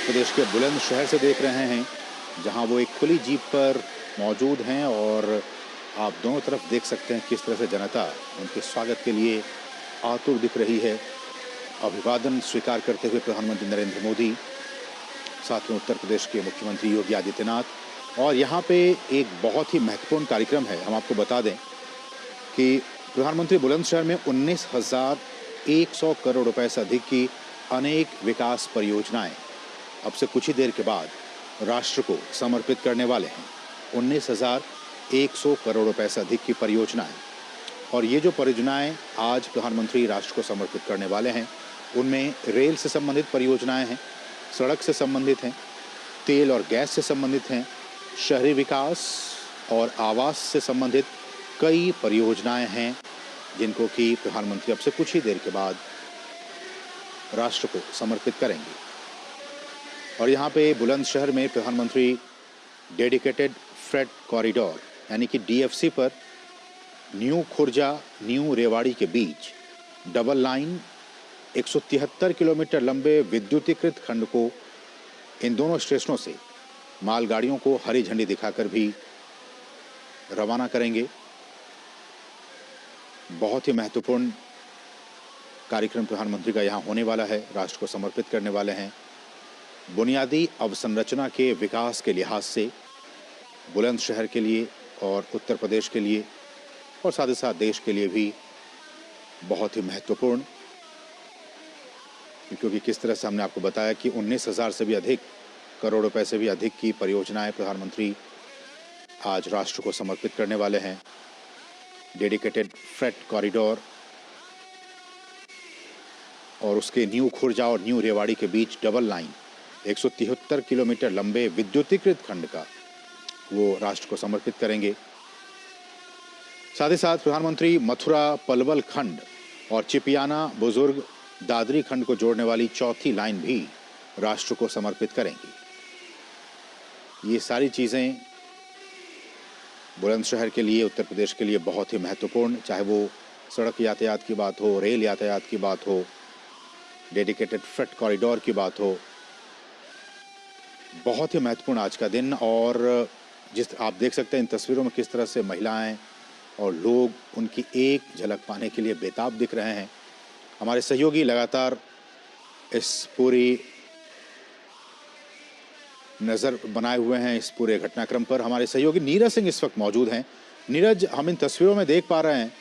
प्रदेश के बुलंदशहर से देख रहे हैं, जहां वो एक खुली जीप पर मौजूद हैं और आप दोनों तरफ देख सकते हैं किस तरह से जनता उनके स्वागत के लिए आतुर दिख रही है। अभिवादन स्वीकार करते हुए प्रधानमंत्री नरेंद्र मोदी, साथ में उत्तर प्रदेश के मुख्यमंत्री योगी आदित्यनाथ। और यहाँ पे एक बहुत ही महत्वपूर्ण कार्यक्रम है। हम आपको बता दें कि प्रधानमंत्री बुलंदशहर में 19,100 करोड़ रुपए से अधिक की अनेक विकास परियोजनाएं अब से कुछ ही देर के बाद राष्ट्र को समर्पित करने वाले हैं। 19,100 करोड़ रुपए से अधिक की परियोजनाएं, और ये जो परियोजनाएं आज प्रधानमंत्री राष्ट्र को समर्पित करने वाले हैं, उनमें रेल से संबंधित परियोजनाएं हैं, सड़क से संबंधित हैं, तेल और गैस से संबंधित हैं, शहरी विकास और आवास से संबंधित कई परियोजनाएं हैं, जिनको कि प्रधानमंत्री अब से कुछ ही देर के बाद राष्ट्र को समर्पित करेंगे। और यहाँ पे बुलंदशहर में प्रधानमंत्री डेडिकेटेड फ्रेट कॉरिडोर यानी कि डीएफसी पर न्यू खुर्जा न्यू रेवाड़ी के बीच डबल लाइन 173 किलोमीटर लंबे विद्युतीकृत खंड को, इन दोनों स्टेशनों से मालगाड़ियों को हरी झंडी दिखाकर भी रवाना करेंगे। बहुत ही महत्वपूर्ण कार्यक्रम प्रधानमंत्री का यहाँ होने वाला है, राष्ट्र को समर्पित करने वाले हैं। बुनियादी अवसंरचना के विकास के लिहाज से बुलंदशहर के लिए और उत्तर प्रदेश के लिए और साथ ही साथ देश के लिए भी बहुत ही महत्वपूर्ण, क्योंकि किस तरह से हमने आपको बताया कि 19,000 से भी अधिक करोड़ रुपए से भी अधिक की परियोजनाएं प्रधानमंत्री आज राष्ट्र को समर्पित करने वाले हैं। डेडिकेटेड फ्रेट कॉरिडोर और उसके न्यू खुर्जा और न्यू रेवाड़ी के बीच डबल लाइन 173 किलोमीटर लंबे विद्युतीकृत खंड का वो राष्ट्र को समर्पित करेंगे। साथ ही साथ प्रधानमंत्री मथुरा पलवल खंड और चिपियाना बुजुर्ग दादरी खंड को जोड़ने वाली चौथी लाइन भी राष्ट्र को समर्पित करेंगे। ये सारी चीज़ें बुलंदशहर के लिए, उत्तर प्रदेश के लिए बहुत ही महत्वपूर्ण, चाहे वो सड़क यातायात की बात हो, रेल यातायात की बात हो, डेडिकेटेड फ्रेट कॉरिडोर की बात हो, बहुत ही महत्वपूर्ण आज का दिन। और जिस आप देख सकते हैं इन तस्वीरों में किस तरह से महिलाएं और लोग उनकी एक झलक पाने के लिए बेताब दिख रहे हैं। हमारे सहयोगी लगातार इस पूरी नज़र बनाए हुए हैं इस पूरे घटनाक्रम पर। हमारे सहयोगी नीरज सिंह इस वक्त मौजूद हैं। नीरज, हम इन तस्वीरों में देख पा रहे हैं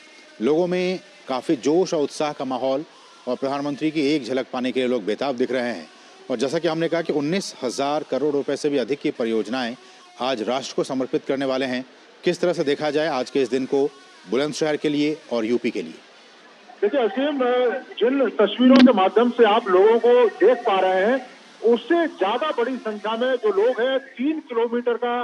लोगों में काफ़ी जोश और उत्साह का माहौल, और प्रधानमंत्री की एक झलक पाने के लिए लोग बेताब दिख रहे हैं। और जैसा कि हमने कहा कि 19,000 करोड़ रुपए से भी अधिक की परियोजनाएं आज राष्ट्र को समर्पित करने वाले हैं। किस तरह से देखा जाए आज के इस दिन को बुलंदशहर के लिए और यूपी के लिए? देखिए असीम, जिन तस्वीरों के माध्यम से आप लोगों को देख पा रहे हैं, उससे ज्यादा बड़ी संख्या में जो लोग हैं, 3 किलोमीटर का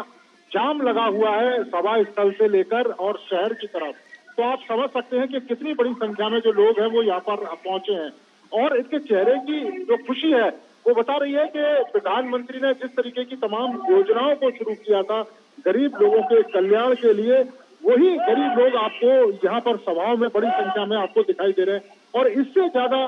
जाम लगा हुआ है सभा स्थल से लेकर और शहर की तरफ। तो आप समझ सकते हैं कि कितनी बड़ी संख्या में जो लोग हैं वो यहाँ पर पहुंचे हैं, और इनके चेहरे की जो खुशी है वो बता रही है कि प्रधानमंत्री ने जिस तरीके की तमाम योजनाओं को शुरू किया था गरीब लोगों के कल्याण के लिए, वही गरीब लोग आपको यहाँ पर सभाओं में बड़ी संख्या में आपको दिखाई दे रहे हैं। और इससे ज्यादा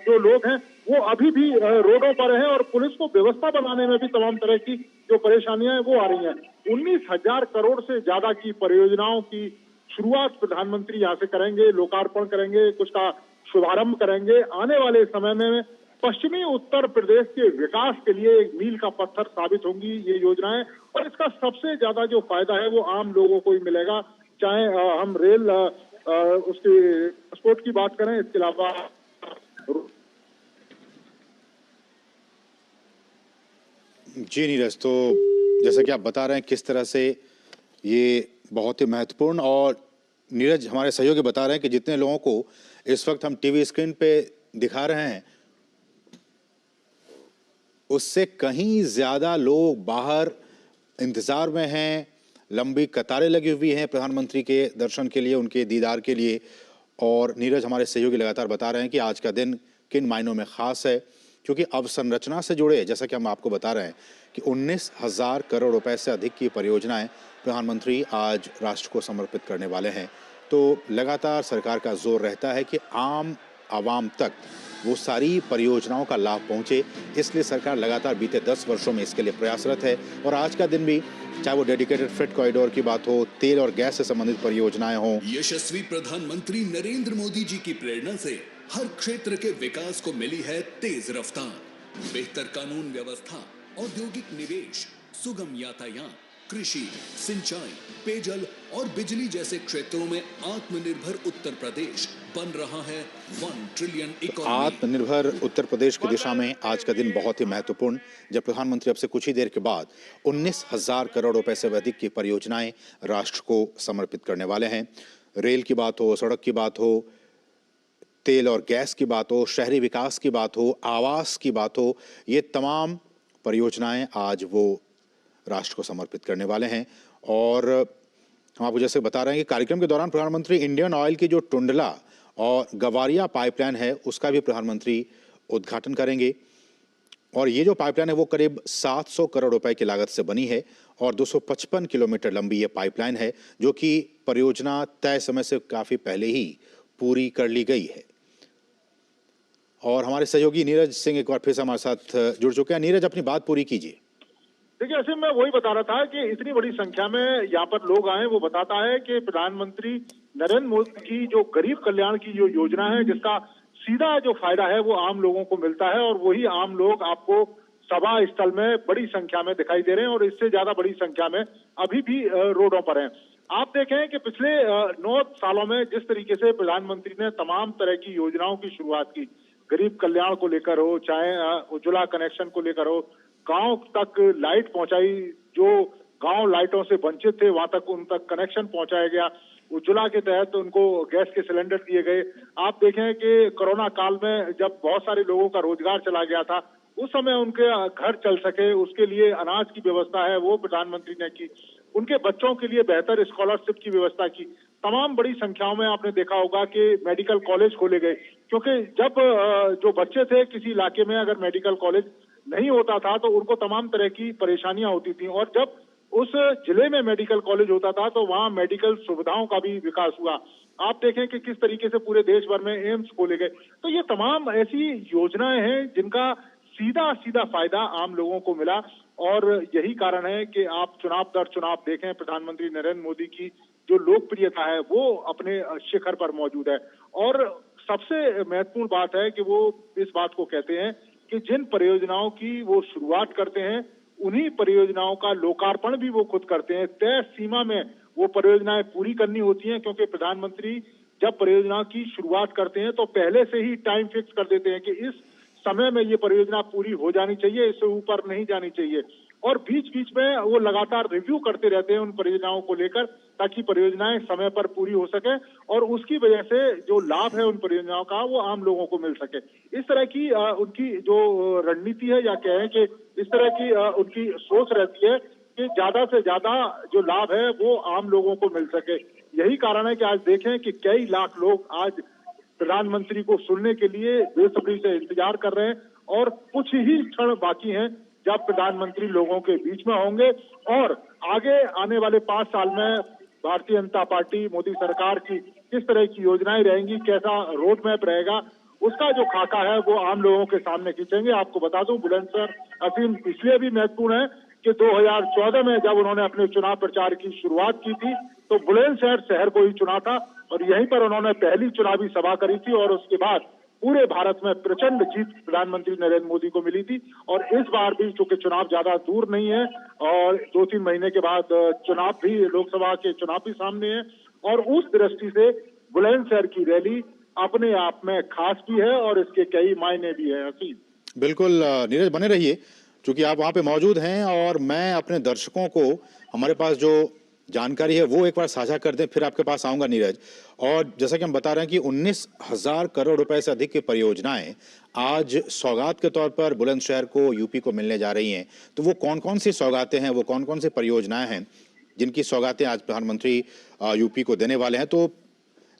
जो लोग हैं वो अभी भी रोडों पर हैं, और पुलिस को व्यवस्था बनाने में भी तमाम तरह की जो परेशानियां हैं वो आ रही हैं। 19,000 करोड़ से ज्यादा की परियोजनाओं की शुरुआत प्रधानमंत्री यहाँ से करेंगे, लोकार्पण करेंगे, कुछ का शुभारंभ करेंगे। आने वाले समय में पश्चिमी उत्तर प्रदेश के विकास के लिए एक मील का पत्थर साबित होंगी ये योजनाएं, और इसका सबसे ज्यादा जो फायदा है वो आम लोगों को ही मिलेगा। चाहे हम रेल उसकी ट्रांसपोर्ट की बात करें, इसके अलावा जी नीरज, तो जैसा कि आप बता रहे हैं किस तरह से ये बहुत ही महत्वपूर्ण, और नीरज हमारे सहयोगी बता रहे हैं कि जितने लोगों को इस वक्त हम टीवी स्क्रीन पे दिखा रहे हैं उससे कहीं ज्यादा लोग बाहर इंतजार में हैं, लंबी कतारें लगी हुई हैं प्रधानमंत्री के दर्शन के लिए, उनके दीदार के लिए। और नीरज हमारे सहयोगी लगातार बता रहे हैं कि आज का दिन किन मायनों में खास है, क्योंकि अवसंरचना से जुड़े, जैसा कि हम आपको बता रहे हैं कि 19,000 करोड़ रुपए से अधिक की परियोजनाएं प्रधानमंत्री आज राष्ट्र को समर्पित करने वाले हैं। तो लगातार सरकार का जोर रहता है कि आम आवाम तक वो सारी परियोजनाओं का लाभ पहुंचे, इसलिए सरकार लगातार बीते 10 वर्षों में इसके लिए प्रयासरत है। और आज का दिन भी, चाहे वो डेडिकेटेड फ्रेट कॉरिडोर की बात हो, तेल और गैस से संबंधित परियोजनाएं हों, यशस्वी प्रधानमंत्री नरेंद्र मोदी जी की प्रेरणा से हर क्षेत्र के विकास को मिली है तेज रफ्तार। बेहतर कानून व्यवस्था, औद्योगिक निवेश, सुगम यातायात, कृषि, सिंचाई, पेयजल और बिजली जैसे क्षेत्रों में आत्मनिर्भर उत्तर प्रदेश बन रहा है 1 ट्रिलियन इकोनॉमी। आत्मनिर्भर उत्तर प्रदेश की दिशा में आज का दिन बहुत ही महत्वपूर्ण, जब प्रधानमंत्री अब से कुछ ही देर के बाद 19,000 करोड़ रुपए से अधिक की परियोजनाएं राष्ट्र को समर्पित करने वाले हैं। रेल की बात हो, सड़क की बात हो, तेल और गैस की बात हो, शहरी विकास की बात हो, आवास की बात हो, ये तमाम परियोजनाएं आज वो राष्ट्र को समर्पित करने वाले हैं। और हम आपको जैसे बता रहे हैं कि कार्यक्रम के दौरान प्रधानमंत्री इंडियन ऑयल की जो टुंडला और गवारिया पाइपलाइन है, उसका भी प्रधानमंत्री उद्घाटन करेंगे। और ये जो पाइपलाइन है वो करीब 700 करोड़ रुपए की लागत से बनी है और 255 किलोमीटर लंबी ये पाइपलाइन है, जो कि परियोजना तय समय से काफी पहले ही पूरी कर ली गई है। और हमारे सहयोगी नीरज सिंह एक बार फिर से हमारे साथ जुड़ चुके हैं। नीरज, अपनी बात पूरी कीजिए। देखिए, ऐसे मैं वही बता रहा था कि इतनी बड़ी संख्या में यहाँ पर लोग आए, वो बताता है कि प्रधानमंत्री नरेंद्र मोदी की जो गरीब कल्याण की जो योजना है, जिसका सीधा जो फायदा है वो आम लोगों को मिलता है, और वही आम लोग आपको सभा स्थल में बड़ी संख्या में दिखाई दे रहे हैं, और इससे ज्यादा बड़ी संख्या में अभी भी रोडों पर हैं। आप देखें कि पिछले 9 सालों में जिस तरीके से प्रधानमंत्री ने तमाम तरह की योजनाओं की शुरुआत की, गरीब कल्याण को लेकर हो, चाहे उज्ज्वला कनेक्शन को लेकर हो, गांव तक लाइट पहुंचाई, जो गांव लाइटों से वंचित थे वहां तक उन तक कनेक्शन पहुंचाया गया, उज्ज्वला के तहत उनको गैस के सिलेंडर दिए गए। आप देखें कि कोरोना काल में जब बहुत सारे लोगों का रोजगार चला गया था, उस समय उनके घर चल सके उसके लिए अनाज की व्यवस्था है वो प्रधानमंत्री ने की। उनके बच्चों के लिए बेहतर स्कॉलरशिप की व्यवस्था की। तमाम बड़ी संख्याओं में आपने देखा होगा कि मेडिकल कॉलेज खोले गए, क्योंकि जब जो बच्चे थे किसी इलाके में अगर मेडिकल कॉलेज नहीं होता था तो उनको तमाम तरह की परेशानियां होती थी, और जब उस जिले में मेडिकल कॉलेज होता था तो वहां मेडिकल सुविधाओं का भी विकास हुआ। आप देखें कि किस तरीके से पूरे देश भर में एम्स खोले गए। तो ये तमाम ऐसी योजनाएं हैं जिनका सीधा सीधा फायदा आम लोगों को मिला, और यही कारण है कि आप चुनाव दर चुनाव देखें, प्रधानमंत्री नरेंद्र मोदी की जो लोकप्रियता है वो अपने शिखर पर मौजूद है। और सबसे महत्वपूर्ण बात है कि वो इस बात को कहते हैं कि जिन परियोजनाओं की वो शुरुआत करते हैं उन्हीं परियोजनाओं का लोकार्पण भी वो खुद करते हैं। तय सीमा में वो परियोजनाएं पूरी करनी होती हैं, क्योंकि प्रधानमंत्री जब परियोजना की शुरुआत करते हैं तो पहले से ही टाइम फिक्स कर देते हैं कि इस समय में ये परियोजना पूरी हो जानी चाहिए, इससे ऊपर नहीं जानी चाहिए। और बीच बीच में वो लगातार रिव्यू करते रहते हैं उन परियोजनाओं को लेकर, ताकि परियोजनाएं समय पर पूरी हो सके और उसकी वजह से जो लाभ है उन परियोजनाओं का वो आम लोगों को मिल सके। इस तरह की उनकी जो रणनीति है, या कहें कि इस तरह की उनकी सोच रहती है कि ज्यादा से ज्यादा जो लाभ है वो आम लोगों को मिल सके। यही कारण है कि आज देखें कि कई लाख लोग आज प्रधानमंत्री को सुनने के लिए बेसब्री से इंतजार कर रहे हैं, और कुछ ही क्षण बाकी हैं जब प्रधानमंत्री लोगों के बीच में होंगे, और आगे आने वाले 5 साल में भारतीय जनता पार्टी मोदी सरकार की किस तरह की योजनाएं रहेंगी, कैसा रोड मैप रहेगा, उसका जो खाका है वो आम लोगों के सामने खींचेंगे। आपको बता दूं, बुलंदशहर असीम इसलिए भी महत्वपूर्ण है कि 2014 में जब उन्होंने अपने चुनाव प्रचार की शुरुआत की थी तो बुलंदशहर शहर को ही चुना था, और यहीं पर उन्होंने पहली चुनावी सभा करी थी, और उसके बाद पूरे भारत में प्रचंड जीत प्रधानमंत्री नरेंद्र मोदी को मिली थी। और इस बार भी चूंकि चुनाव ज्यादा दूर नहीं है और 2-3 महीने के बाद चुनाव भी, लोकसभा के चुनाव भी सामने है, और उस दृष्टि से बुलंदशहर की रैली अपने आप में खास भी है और इसके कई मायने भी है। असीम, बिल्कुल नीरज, बने रहिए, क्योंकि आप वहां पे मौजूद हैं और मैं अपने दर्शकों को हमारे पास जो जानकारी है वो एक बार साझा कर दें, फिर आपके पास आऊंगा नीरज। और जैसा कि हम बता रहे हैं कि 19,000 करोड़ रुपए से अधिक की परियोजनाएं आज सौगात के तौर पर बुलंदशहर को, यूपी को मिलने जा रही हैं। तो वो कौन कौन सी सौगातें हैं, वो कौन कौन सी परियोजनाएं हैं जिनकी सौगातें आज प्रधानमंत्री यूपी को देने वाले हैं? तो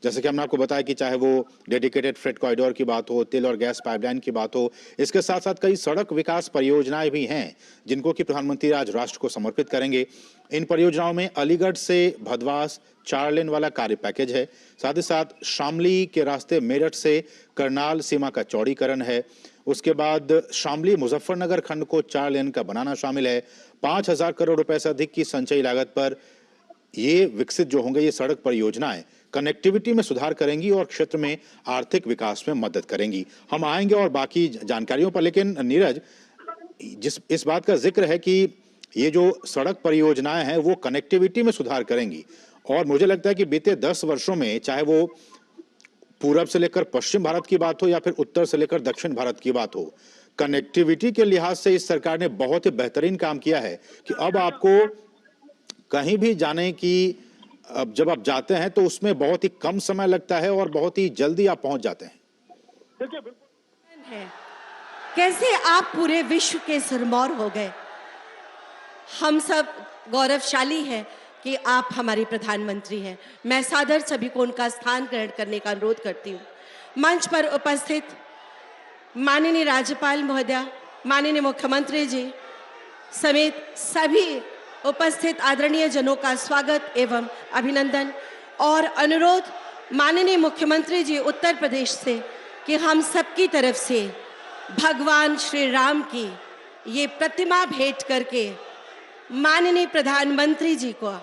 जैसे कि हमने आपको बताया कि चाहे वो डेडिकेटेड फ्रेट कॉरिडोर की बात हो, तेल और गैस पाइपलाइन की बात हो, इसके साथ साथ कई सड़क विकास परियोजनाएं भी हैं जिनको कि प्रधानमंत्री आज राष्ट्र को समर्पित करेंगे। इन परियोजनाओं में अलीगढ़ से भदवास 4 लेन वाला कार्य पैकेज है, साथ ही साथ शामली के रास्ते मेरठ से करनाल सीमा का चौड़ीकरण है, उसके बाद शामली मुजफ्फरनगर खंड को 4 लेन का बनाना शामिल है। 5,000 करोड़ रुपए से अधिक की संचयी लागत पर ये विकसित जो होंगे ये सड़क परियोजनाएं कनेक्टिविटी में सुधार करेंगी और क्षेत्र में आर्थिक विकास में मदद करेंगी। हम आएंगे और बाकी जानकारियों पर, लेकिन नीरज, इस बात का जिक्र है कि ये जो सड़क परियोजनाएं हैं वो कनेक्टिविटी में सुधार करेंगी और मुझे लगता है कि बीते 10 वर्षों में चाहे वो पूरब से लेकर पश्चिम भारत की बात हो या फिर उत्तर से लेकर दक्षिण भारत की बात हो, कनेक्टिविटी के लिहाज से इस सरकार ने बहुत ही बेहतरीन काम किया है कि अब आपको कहीं भी जाने की, अब जब आप जाते हैं तो उसमें बहुत ही कम समय लगता है और बहुत ही जल्दी आप पहुंच जाते हैं। देखिए बिल्कुल है कैसे आप पूरे विश्व के सिरमौर हो गए। हम सब गौरवशाली हैं कि आप हमारे प्रधानमंत्री हैं। मैं सादर सभी को उनका स्थान ग्रहण करने का अनुरोध करती हूँ। मंच पर उपस्थित माननीय राज्यपाल महोदया, माननीय मुख्यमंत्री जी समेत सभी उपस्थित आदरणीय जनों का स्वागत एवं अभिनंदन और अनुरोध माननीय मुख्यमंत्री जी उत्तर प्रदेश से कि हम सबकी तरफ से भगवान श्री राम की ये प्रतिमा भेंट करके माननीय प्रधानमंत्री जी को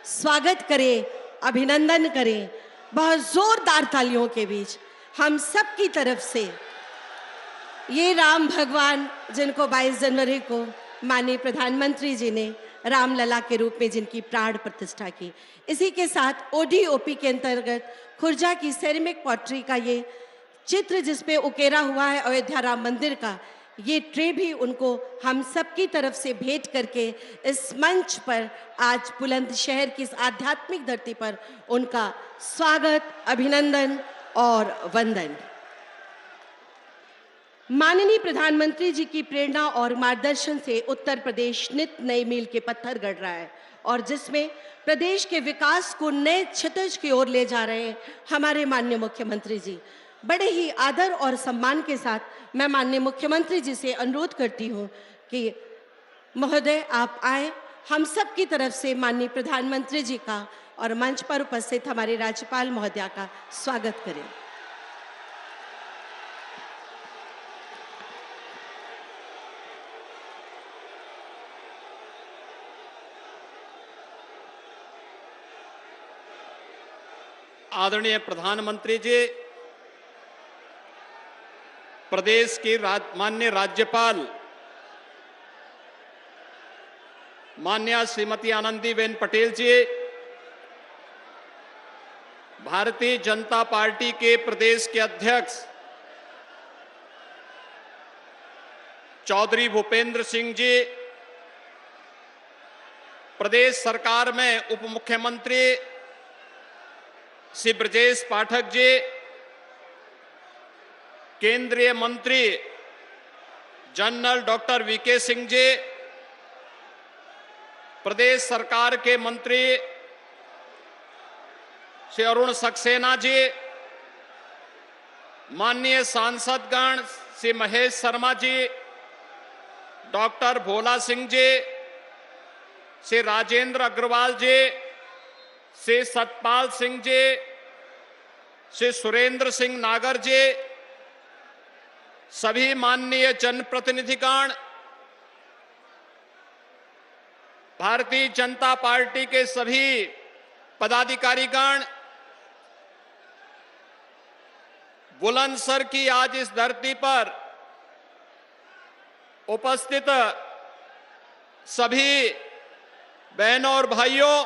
स्वागत करें, अभिनंदन करें। बहुत जोरदार तालियों के बीच हम सबकी तरफ से ये राम भगवान जिनको 22 जनवरी को माननीय प्रधानमंत्री जी ने रामलला के रूप में जिनकी प्राण प्रतिष्ठा की, इसी के साथ ओडीओपी के अंतर्गत खुर्जा की सेरेमिक पॉटरी का ये चित्र जिसपे उकेरा हुआ है अयोध्या राम मंदिर का, ये ट्रे भी उनको हम सबकी तरफ से भेंट करके इस मंच पर आज बुलंदशहर की इस आध्यात्मिक धरती पर उनका स्वागत, अभिनंदन और वंदन। माननीय प्रधानमंत्री जी की प्रेरणा और मार्गदर्शन से उत्तर प्रदेश नित नए मील के पत्थर गढ़ रहा है और जिसमें प्रदेश के विकास को नए क्षितिज की ओर ले जा रहे हैं हमारे माननीय मुख्यमंत्री जी। बड़े ही आदर और सम्मान के साथ मैं माननीय मुख्यमंत्री जी से अनुरोध करती हूँ कि महोदय आप आए, हम सब की तरफ से माननीय प्रधानमंत्री जी का और मंच पर उपस्थित हमारे राज्यपाल महोदया का स्वागत करें। आदरणीय प्रधानमंत्री जी, प्रदेश की माननीय राज्यपाल माननीय श्रीमती आनंदीबेन पटेल जी, भारतीय जनता पार्टी के प्रदेश के अध्यक्ष चौधरी भूपेंद्र सिंह जी, प्रदेश सरकार में उप मुख्यमंत्री श्री ब्रजेश पाठक जी, केंद्रीय मंत्री general doctor VK Singh ji, प्रदेश सरकार के मंत्री श्री अरुण सक्सेना जी, माननीय सांसदगण श्री महेश शर्मा जी, डॉक्टर भोला सिंह जी, श्री राजेंद्र अग्रवाल जी, श्री सतपाल सिंह जी, श्री सुरेंद्र सिंह नागर जी, सभी माननीय जनप्रतिनिधिगण, भारतीय जनता पार्टी के सभी पदाधिकारीगण, बुलंदशहर की आज इस धरती पर उपस्थित सभी बहनों और भाइयों,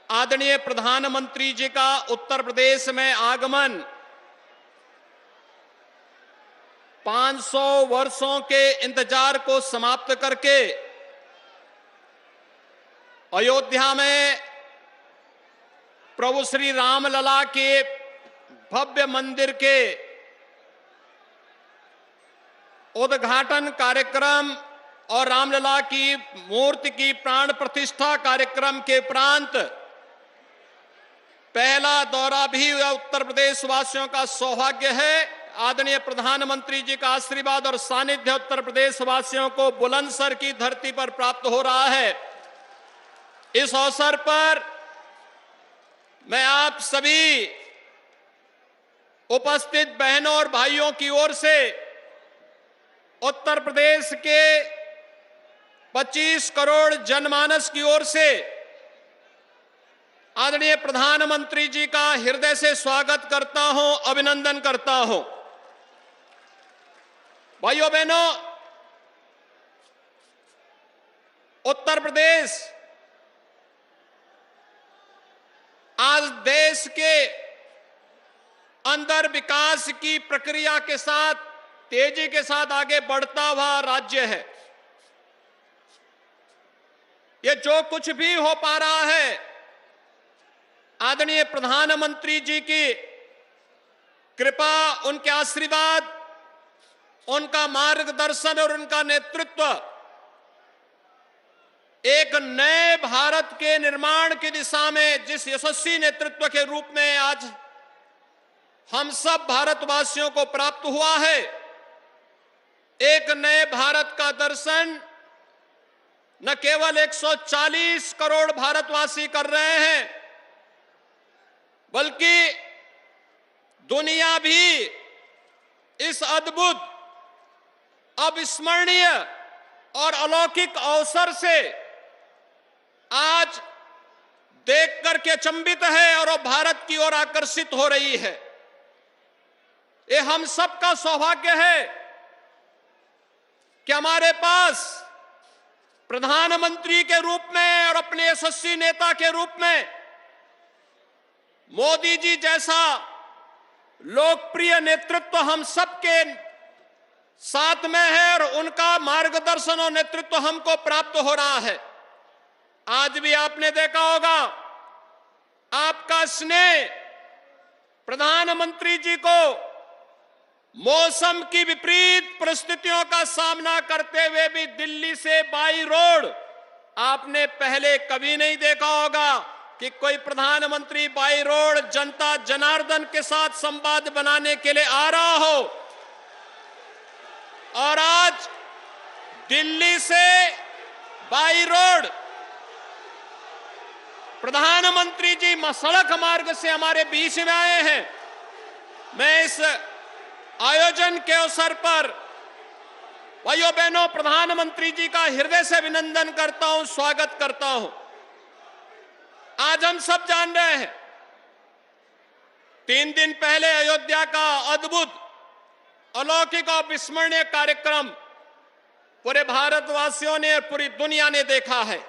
आदरणीय प्रधानमंत्री जी का उत्तर प्रदेश में आगमन 500 वर्षों के इंतजार को समाप्त करके अयोध्या में प्रभु श्री रामलला के भव्य मंदिर के उद्घाटन कार्यक्रम और रामलला की मूर्ति की प्राण प्रतिष्ठा कार्यक्रम के उपरांत पहला दौरा भी उत्तर प्रदेश वासियों का सौभाग्य है। आदरणीय प्रधानमंत्री जी का आशीर्वाद और सानिध्य उत्तर प्रदेश वासियों को बुलंदशहर की धरती पर प्राप्त हो रहा है। इस अवसर पर मैं आप सभी उपस्थित बहनों और भाइयों की ओर से उत्तर प्रदेश के 25 करोड़ जनमानस की ओर से आदरणीय प्रधानमंत्री जी का हृदय से स्वागत करता हूं, अभिनंदन करता हूं। भाइयों बहनों, उत्तर प्रदेश आज देश के अंदर विकास की प्रक्रिया के साथ तेजी के साथ आगे बढ़ता हुआ राज्य है। ये जो कुछ भी हो पा रहा है, आदरणीय प्रधानमंत्री जी की कृपा, उनके आशीर्वाद, उनका मार्गदर्शन और उनका नेतृत्व एक नए भारत के निर्माण की दिशा में जिस यशस्वी नेतृत्व के रूप में आज हम सब भारतवासियों को प्राप्त हुआ है, एक नए भारत का दर्शन न केवल 140 करोड़ भारतवासी कर रहे हैं, बल्कि दुनिया भी इस अद्भुत, अविस्मरणीय और अलौकिक अवसर से आज देख करके अचंभित है और वो भारत की ओर आकर्षित हो रही है। ये हम सबका सौभाग्य है कि हमारे पास प्रधानमंत्री के रूप में और अपने यशस्वी नेता के रूप में मोदी जी जैसा लोकप्रिय नेतृत्व हम सबके साथ में है और उनका मार्गदर्शन और नेतृत्व हमको प्राप्त हो रहा है। आज भी आपने देखा होगा, आपका स्नेह प्रधानमंत्री जी को मौसम की विपरीत परिस्थितियों का सामना करते हुए भी दिल्ली से बाई रोड आपने पहले कभी नहीं देखा होगा कि कोई प्रधानमंत्री बाई रोड जनता जनार्दन के साथ संवाद बनाने के लिए आ रहा हो। और आज दिल्ली से बाई रोड प्रधानमंत्री जी सड़क मार्ग से हमारे बीच में आए हैं। मैं इस आयोजन के अवसर पर भाइयों बहनों प्रधानमंत्री जी का हृदय से अभिनंदन करता हूं, स्वागत करता हूं। आज हम सब जान रहे हैं, 3 दिन पहले अयोध्या का अद्भुत, अलौकिक और विस्मरणीय कार्यक्रम पूरे भारतवासियों ने और पूरी दुनिया ने देखा है।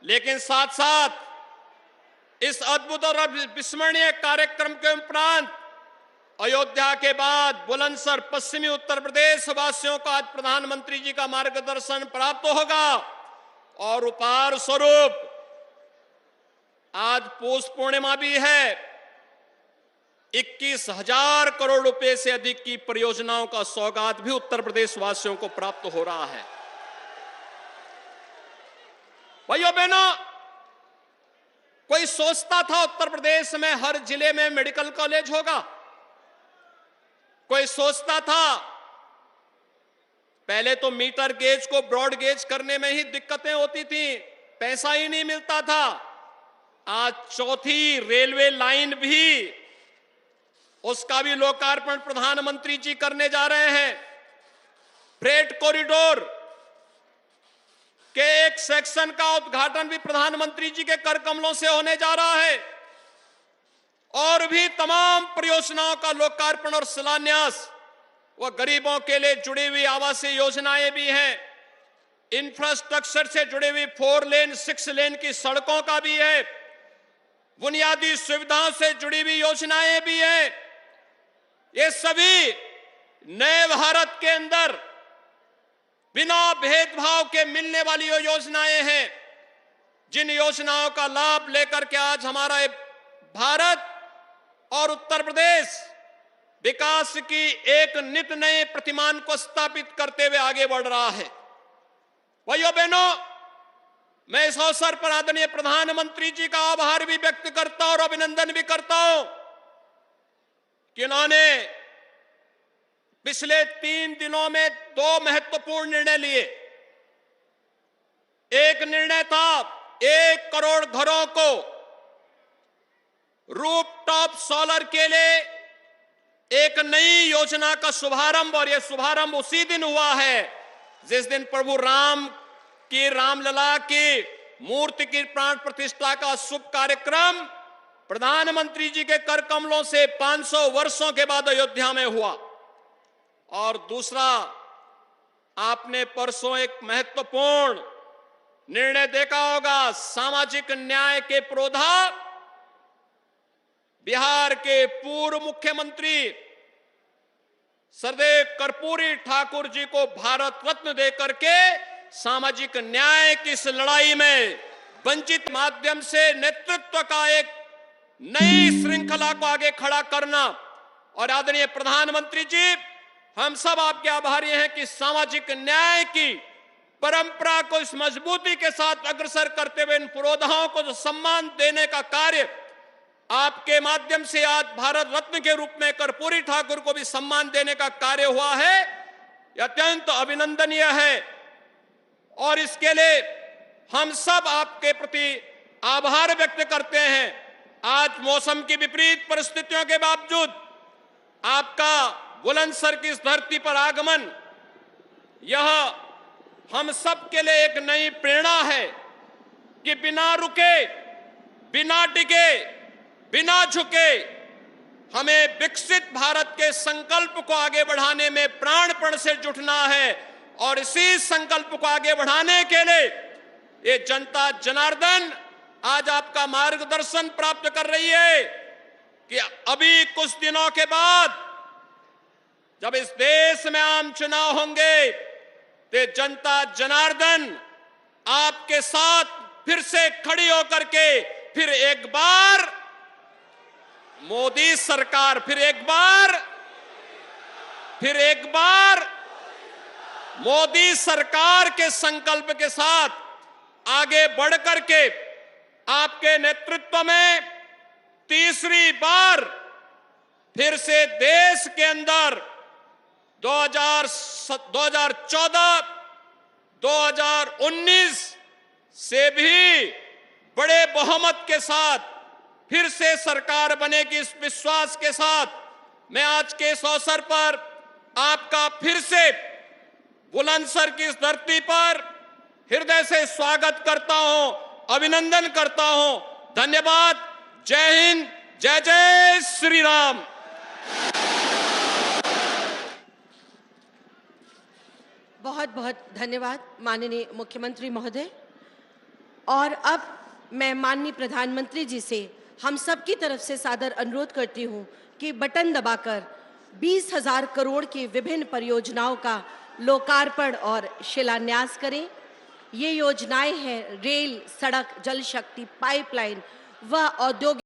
लेकिन साथ साथ इस अद्भुत और विस्मरणीय कार्यक्रम के उपरांत अयोध्या के बाद बुलंदशहर पश्चिमी उत्तर प्रदेश वासियों को आज प्रधानमंत्री जी का मार्गदर्शन प्राप्त होगा और उपहार स्वरूप आज पौष पूर्णिमा भी है। 21,000 करोड़ रुपए से अधिक की परियोजनाओं का सौगात भी उत्तर प्रदेश वासियों को प्राप्त हो रहा है। भाइयों बहनों, कोई सोचता था उत्तर प्रदेश में हर जिले में मेडिकल कॉलेज होगा? कोई सोचता था? पहले तो मीटर गेज को ब्रॉड गेज करने में ही दिक्कतें होती थी, पैसा ही नहीं मिलता था। आज चौथी रेलवे लाइन भी, उसका भी लोकार्पण प्रधानमंत्री जी करने जा रहे हैं। फ्रेट कॉरिडोर के एक सेक्शन का उद्घाटन भी प्रधानमंत्री जी के कर कमलों से होने जा रहा है और भी तमाम परियोजनाओं का लोकार्पण और शिलान्यास। वह गरीबों के लिए जुड़ी हुई आवासीय योजनाएं भी हैं, इंफ्रास्ट्रक्चर से जुड़ी हुई 4 लेन 6 लेन की सड़कों का भी है, बुनियादी सुविधाओं से जुड़ी हुई योजनाएं भी हैं। ये सभी नए भारत के अंदर बिना भेदभाव के मिलने वाली योजनाएं हैं, जिन योजनाओं का लाभ लेकर के आज हमारा भारत और उत्तर प्रदेश विकास की एक नित नए प्रतिमान को स्थापित करते हुए आगे बढ़ रहा है। भाइयों बहनों, मैं इस अवसर पर आदरणीय प्रधानमंत्री जी का आभार भी व्यक्त करता हूं और अभिनंदन भी करता हूं कि उन्होंने पिछले 3 दिनों में 2 महत्वपूर्ण निर्णय लिए। एक निर्णय था 1 करोड़ घरों को रूफटॉप सोलर के लिए एक नई योजना का शुभारंभ, और यह शुभारंभ उसी दिन हुआ है जिस दिन प्रभु राम की रामलला की मूर्ति की प्राण प्रतिष्ठा का शुभ कार्यक्रम प्रधानमंत्री जी के कर कमलों से 500 वर्षों के बाद अयोध्या में हुआ। और दूसरा, आपने परसों एक महत्वपूर्ण निर्णय देखा होगा, सामाजिक न्याय के पुरोधा बिहार के पूर्व मुख्यमंत्री सरदेव कर्पूरी ठाकुर जी को भारत रत्न देकर के सामाजिक न्याय की इस लड़ाई में वंचित माध्यम से नेतृत्व का एक नई श्रृंखला को आगे खड़ा करना। और आदरणीय प्रधानमंत्री जी, हम सब आपके आभारी हैं कि सामाजिक न्याय की परंपरा को इस मजबूती के साथ अग्रसर करते हुए इन पुरोधाओं को जो सम्मान देने का कार्य आपके माध्यम से आज भारत रत्न के रूप में कर्पूरी ठाकुर को भी सम्मान देने का कार्य हुआ है, यह अत्यंत अभिनंदनीय है। और इसके लिए हम सब आपके प्रति आभार व्यक्त करते हैं। आज मौसम की विपरीत परिस्थितियों के बावजूद आपका बुलंदशहर की इस धरती पर आगमन, यह हम सब के लिए एक नई प्रेरणा है कि बिना रुके, बिना डिगे, बिना झुके हमें विकसित भारत के संकल्प को आगे बढ़ाने में प्राणपण से जुटना है। और इसी संकल्प को आगे बढ़ाने के लिए ये जनता जनार्दन आज आपका मार्गदर्शन प्राप्त कर रही है कि अभी कुछ दिनों के बाद जब इस देश में आम चुनाव होंगे तो जनता जनार्दन आपके साथ फिर से खड़ी होकर के फिर एक बार मोदी सरकार, फिर एक बार मोदी सरकार के संकल्प के साथ आगे बढ़कर के आपके नेतृत्व में तीसरी बार फिर से देश के अंदर 2014, 2019 से भी बड़े बहुमत के साथ फिर से सरकार बनेगी, इस विश्वास के साथ मैं आज के इस अवसर पर आपका फिर से बुलंदशहर की इस धरती पर हृदय से स्वागत करता हूं, अभिनंदन करता हूं। धन्यवाद। जय हिंद, जय जय श्री राम। बहुत बहुत धन्यवाद माननीय मुख्यमंत्री महोदय। और अब मैं माननीय प्रधानमंत्री जी से हम सब की तरफ से सादर अनुरोध करती हूं कि बटन दबाकर 20,000 करोड़ की विभिन्न परियोजनाओं का लोकार्पण और शिलान्यास करें। ये योजनाएं हैं रेल, सड़क, जल शक्ति, पाइपलाइन व औद्योगिक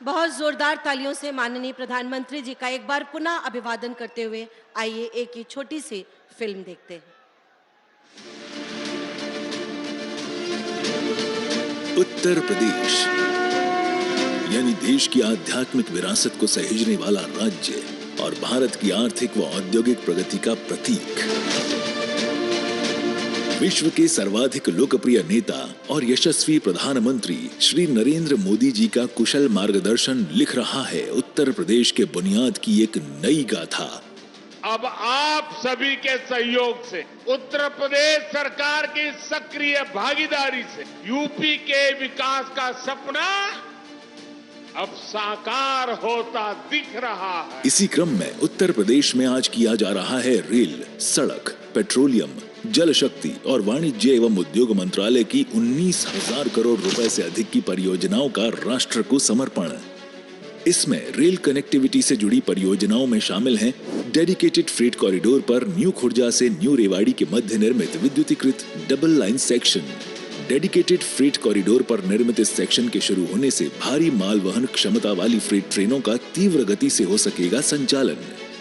बहुत जोरदार तालियों से माननीय प्रधानमंत्री जी का एक बार पुनः अभिवादन करते हुए आइए एक ही छोटी सी फिल्म देखते हैं। उत्तर प्रदेश यानी देश की आध्यात्मिक विरासत को सहेजने वाला राज्य और भारत की आर्थिक व औद्योगिक प्रगति का प्रतीक। विश्व के सर्वाधिक लोकप्रिय नेता और यशस्वी प्रधानमंत्री श्री नरेंद्र मोदी जी का कुशल मार्गदर्शन लिख रहा है उत्तर प्रदेश के बुनियाद की एक नई गाथा। अब आप सभी के सहयोग से, उत्तर प्रदेश सरकार की सक्रिय भागीदारी से यूपी के विकास का सपना अब साकार होता दिख रहा है। इसी क्रम में उत्तर प्रदेश में आज किया जा रहा है रेल, सड़क, पेट्रोलियम, जल शक्ति और वाणिज्य एवं उद्योग मंत्रालय की 19,000 करोड़ रुपए से अधिक की परियोजनाओं का राष्ट्र को समर्पण। इसमें रेल कनेक्टिविटी से जुड़ी परियोजनाओं में शामिल हैं डेडिकेटेड फ्रेट कॉरिडोर पर न्यू खुर्जा से न्यू रेवाड़ी के मध्य निर्मित विद्युतीकृत double line section. Dedicated freight corridor पर निर्मित इस सेक्शन के शुरू होने से भारी माल वहन क्षमता वाली फ्रेट ट्रेनों का तीव्र गति से हो सकेगा संचालन।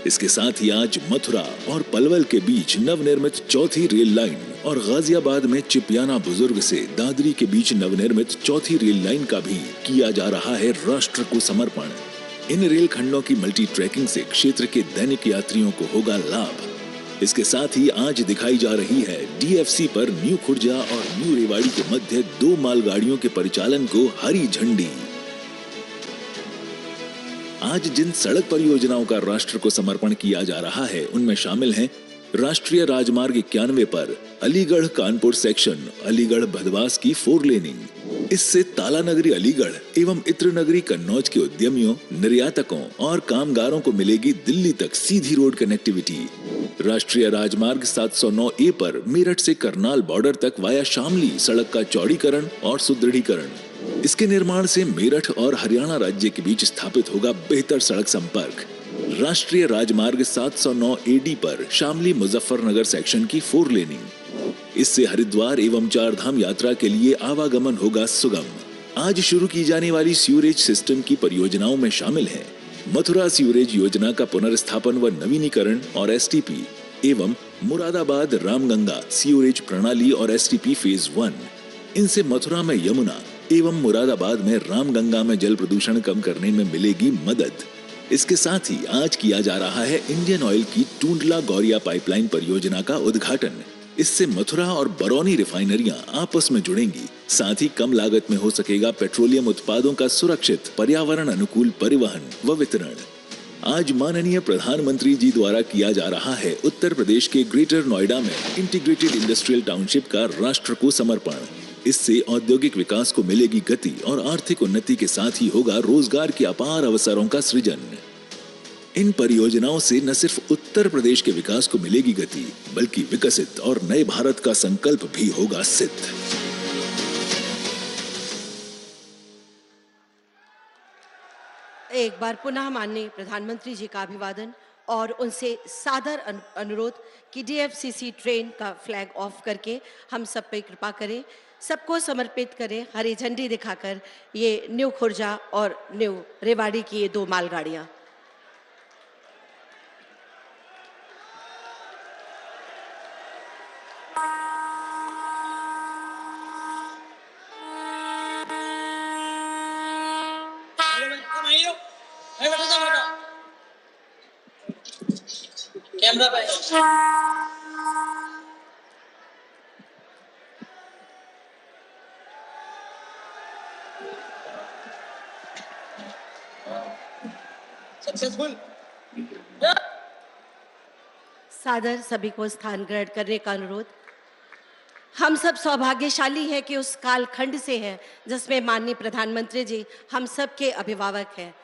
इसके साथ ही आज मथुरा और पलवल के बीच नवनिर्मित चौथी रेल लाइन और गाजियाबाद में चिपियाना बुजुर्ग से दादरी के बीच नवनिर्मित चौथी रेल लाइन का भी किया जा रहा है राष्ट्र को समर्पण। इन रेल खंडों की मल्टी ट्रैकिंग से क्षेत्र के दैनिक यात्रियों को होगा लाभ। इसके साथ ही आज दिखाई जा रही है डीएफसी पर न्यू खुर्जा और न्यू रेवाड़ी के मध्य 2 मालगाड़ियों के परिचालन को हरी झंडी। आज जिन सड़क परियोजनाओं का राष्ट्र को समर्पण किया जा रहा है उनमें शामिल हैं राष्ट्रीय राजमार्ग 91 पर अलीगढ़ कानपुर सेक्शन अलीगढ़ भदवास की 4 लेनिंग। इससे ताला नगरी अलीगढ़ एवं इत्र नगरी कन्नौज के उद्यमियों, निर्यातकों और कामगारों को मिलेगी दिल्ली तक सीधी रोड कनेक्टिविटी। राष्ट्रीय राजमार्ग 709A पर मेरठ से करनाल बॉर्डर तक वाया शामली सड़क का चौड़ीकरण और सुदृढ़ीकरण। इसके निर्माण से मेरठ और हरियाणा राज्य के बीच स्थापित होगा बेहतर सड़क संपर्क। राष्ट्रीय राजमार्ग 709AD पर शामली मुजफ्फरनगर सेक्शन की 4 लेनिंग। इससे हरिद्वार एवं चारधाम यात्रा के लिए आवागमन होगा सुगम। आज शुरू की जाने वाली सीवरेज सिस्टम की परियोजनाओं में शामिल है मथुरा सीवरेज योजना का पुनर्स्थापन व नवीनीकरण और एसटीपी एवं मुरादाबाद रामगंगा सीवरेज प्रणाली और एसटीपी फेज 1। इनसे मथुरा में यमुना एवं मुरादाबाद में रामगंगा में जल प्रदूषण कम करने में मिलेगी मदद। इसके साथ ही आज किया जा रहा है इंडियन ऑयल की टूंडला गौरिया पाइपलाइन परियोजना का उद्घाटन। इससे मथुरा और बरौनी रिफाइनरियां आपस में जुड़ेंगी। साथ ही कम लागत में हो सकेगा पेट्रोलियम उत्पादों का सुरक्षित पर्यावरण अनुकूल परिवहन व वितरण। आज माननीय प्रधानमंत्री जी द्वारा किया जा रहा है उत्तर प्रदेश के ग्रेटर नोएडा में इंटीग्रेटेड इंडस्ट्रियल टाउनशिप का राष्ट्र को समर्पण। इससे औद्योगिक विकास को मिलेगी गति और आर्थिक उन्नति के साथ ही होगा रोजगार के अपार अवसरों का सृजन। इन परियोजनाओं से न सिर्फ उत्तर प्रदेश के विकास को मिलेगी गति बल्कि विकसित और नए भारत का संकल्प भी होगा सिद्ध। एक बार पुनः माननीय प्रधानमंत्री जी का अभिवादन और उनसे सादर अनुरोध कि डीएफसीसी ट्रेन का फ्लैग ऑफ करके हम सब पे कृपा करें, सबको समर्पित करें हरी झंडी दिखाकर ये न्यू खुर्जा और न्यू रेवाड़ी की ये 2 मालगाड़ियां। कैमरा पे सक्सेसफुल। सादर सभी को स्थान ग्रहण करने का अनुरोध। हम सब सौभाग्यशाली हैं कि उस कालखंड से हैं जिसमें माननीय प्रधानमंत्री जी हम सब के अभिभावक हैं।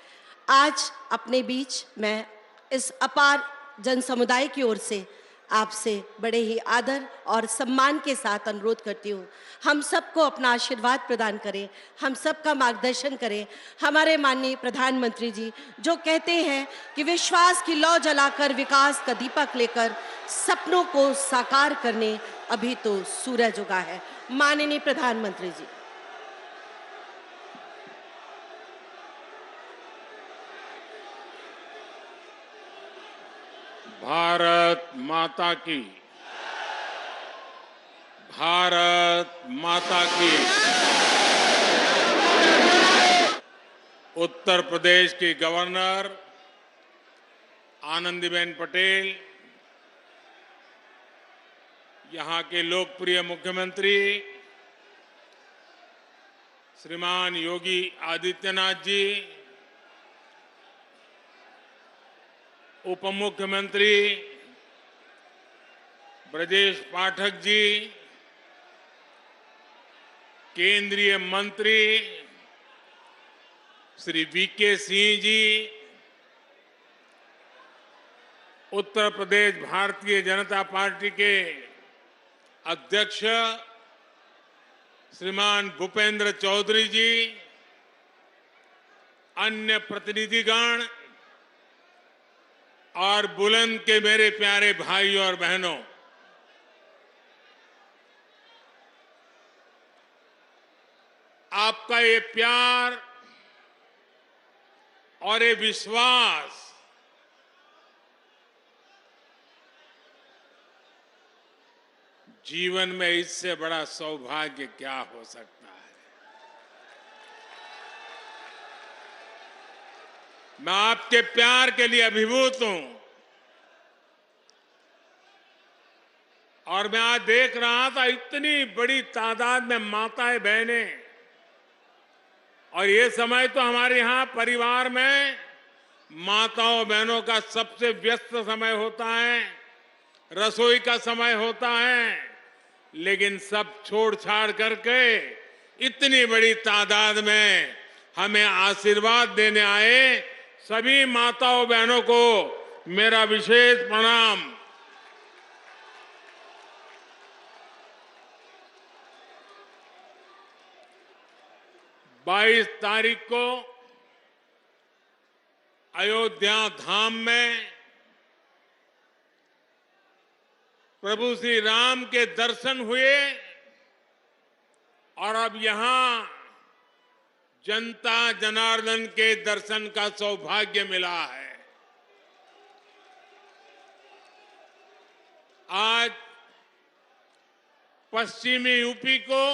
आज अपने बीच मैं इस अपार जन समुदाय की ओर से आपसे बड़े ही आदर और सम्मान के साथ अनुरोध करती हूँ, हम सबको अपना आशीर्वाद प्रदान करें, हम सबका मार्गदर्शन करें। हमारे माननीय प्रधानमंत्री जी जो कहते हैं कि विश्वास की लौ जलाकर विकास का दीपक लेकर सपनों को साकार करने अभी तो सूरज उगा है। माननीय प्रधानमंत्री जी। भारत माता की, भारत माता की। उत्तर प्रदेश की गवर्नर आनंदीबेन पटेल, यहां के लोकप्रिय मुख्यमंत्री श्रीमान योगी आदित्यनाथ जी, उप मुख्यमंत्री ब्रजेश पाठक जी, केंद्रीय मंत्री श्री वीके सिंह जी, उत्तर प्रदेश भारतीय जनता पार्टी के अध्यक्ष श्रीमान भूपेंद्र चौधरी जी, अन्य प्रतिनिधिगण और बुलंद के मेरे प्यारे भाइयों और बहनों, आपका ये प्यार और ये विश्वास जीवन में इससे बड़ा सौभाग्य क्या हो सकता है। मैं आपके प्यार के लिए अभिभूत हूं और मैं आज देख रहा था इतनी बड़ी तादाद में माताएं बहनें, और ये समय तो हमारे यहाँ परिवार में माताओं बहनों का सबसे व्यस्त समय होता है, रसोई का समय होता है, लेकिन सब छोड़ छाड़ करके इतनी बड़ी तादाद में हमें आशीर्वाद देने आए सभी माताओं बहनों को मेरा विशेष प्रणाम। बाईस तारीख को अयोध्या धाम में प्रभु श्री राम के दर्शन हुए और अब यहां जनता जनार्दन के दर्शन का सौभाग्य मिला है। आज पश्चिमी यूपी को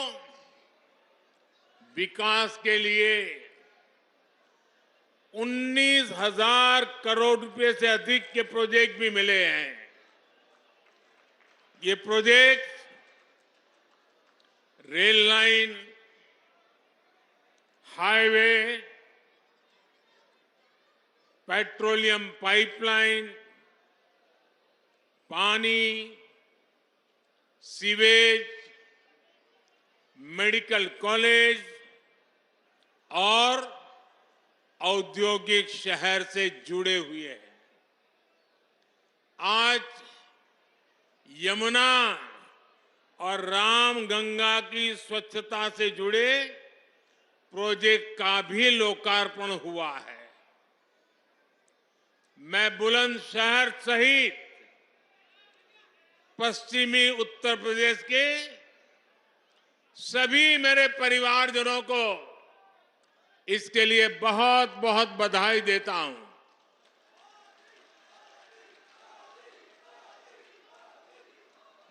विकास के लिए 19,000 करोड़ रुपए से अधिक के प्रोजेक्ट भी मिले हैं। ये project rail line, highway, petroleum pipeline, पानी, सीवेज, मेडिकल कॉलेज और औद्योगिक शहर से जुड़े हुए हैं। आज यमुना और रामगंगा की स्वच्छता से जुड़े प्रोजेक्ट का भी लोकार्पण हुआ है। मैं बुलंदशहर सहित पश्चिमी उत्तर प्रदेश के सभी मेरे परिवारजनों को इसके लिए बहुत बहुत बधाई देता हूं।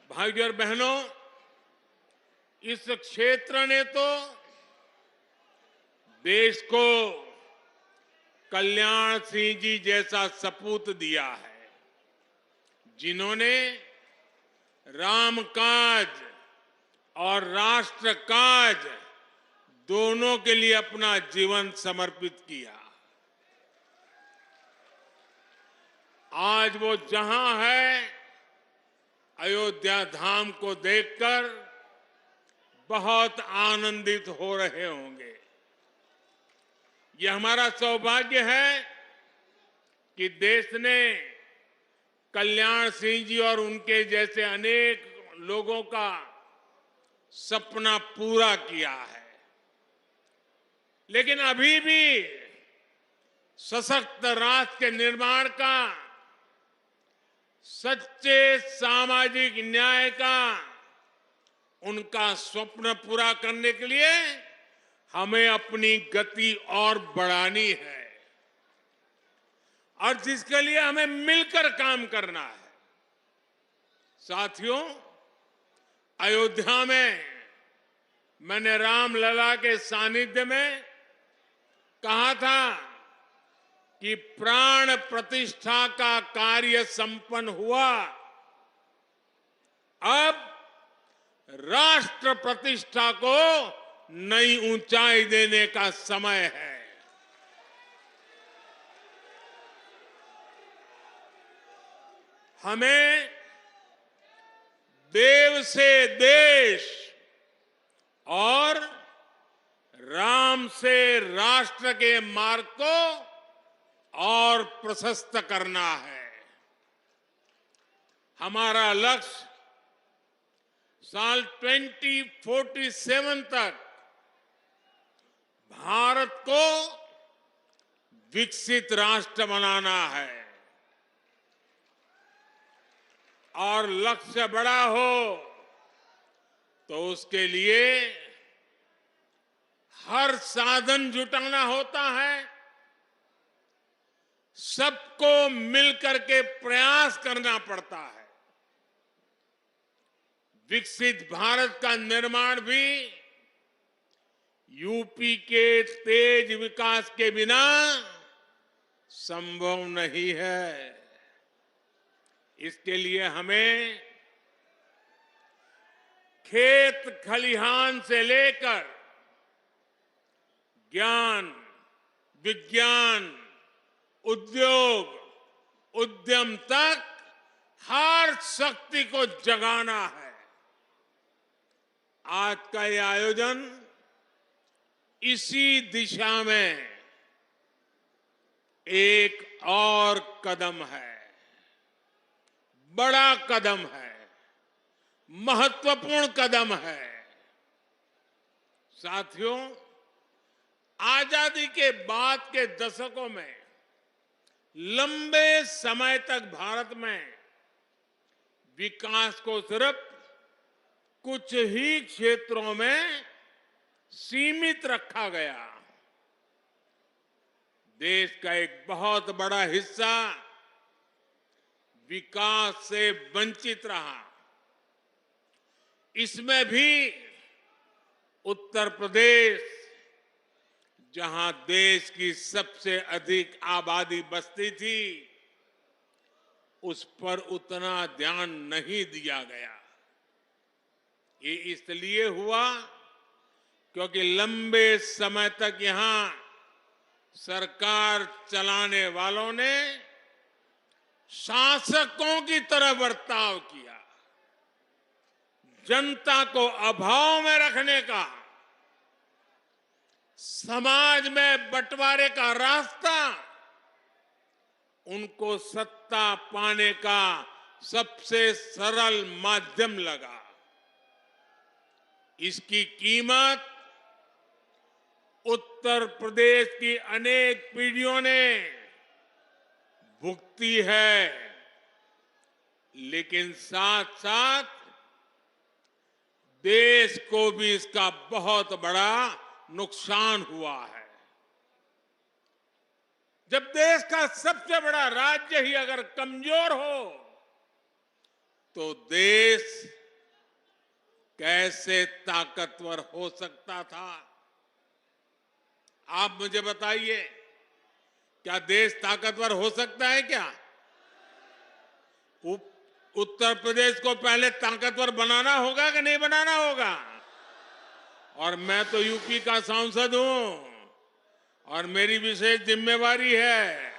भाइयों और बहनों, इस क्षेत्र ने तो देश को कल्याण सिंह जी जैसा सपूत दिया है, जिन्होंने राम काज और राष्ट्र काज दोनों के लिए अपना जीवन समर्पित किया। आज वो जहां है, अयोध्या धाम को देखकर बहुत आनंदित हो रहे होंगे। ये हमारा सौभाग्य है कि देश ने कल्याण सिंह जी और उनके जैसे अनेक लोगों का सपना पूरा किया है। लेकिन अभी भी सशक्त राष्ट्र के निर्माण का, सच्चे सामाजिक न्याय का उनका स्वप्न पूरा करने के लिए हमें अपनी गति और बढ़ानी है। और जिसके लिए हमें मिलकर काम करना है। साथियों, अयोध्या में मैंने रामलला के सानिध्य में कहा था कि प्राण प्रतिष्ठा का कार्य संपन्न हुआ, अब राष्ट्र प्रतिष्ठा को नई ऊंचाई देने का समय है। हमें देव से देश और राम से राष्ट्र के मार्ग को और प्रशस्त करना है। हमारा लक्ष्य साल 2047 तक भारत को विकसित राष्ट्र बनाना है। और लक्ष्य बड़ा हो तो उसके लिए हर साधन जुटाना होता है, सबको मिलकर के प्रयास करना पड़ता है। विकसित भारत का निर्माण भी यूपी के तेज विकास के बिना संभव नहीं है। इसके लिए हमें खेत खलिहान से लेकर ज्ञान, विज्ञान, उद्योग, उद्यम तक हर शक्ति को जगाना है। आज का ये आयोजन इसी दिशा में एक और कदम है, बड़ा कदम है, महत्वपूर्ण कदम है। साथियों, आजादी के बाद के दशकों में लंबे समय तक भारत में विकास को सिर्फ कुछ ही क्षेत्रों में सीमित रखा गया। देश का एक बहुत बड़ा हिस्सा विकास से वंचित रहा। इसमें भी उत्तर प्रदेश, जहां देश की सबसे अधिक आबादी बसती थी, उस पर उतना ध्यान नहीं दिया गया। ये इसलिए हुआ क्योंकि लंबे समय तक यहां सरकार चलाने वालों ने शासकों की तरह बर्ताव किया। जनता को अभाव में रखने का, समाज में बंटवारे का रास्ता उनको सत्ता पाने का सबसे सरल माध्यम लगा। इसकी कीमत उत्तर प्रदेश की अनेक पीढ़ियों ने भुगती है, लेकिन साथ साथ देश को भी इसका बहुत बड़ा नुकसान हुआ है। जब देश का सबसे बड़ा राज्य ही अगर कमजोर हो तो देश कैसे ताकतवर हो सकता था? आप मुझे बताइए, क्या देश ताकतवर हो सकता है क्या? उत्तर प्रदेश को पहले ताकतवर बनाना होगा कि नहीं बनाना होगा? और मैं तो यूपी का सांसद हूं और मेरी विशेष जिम्मेवारी है।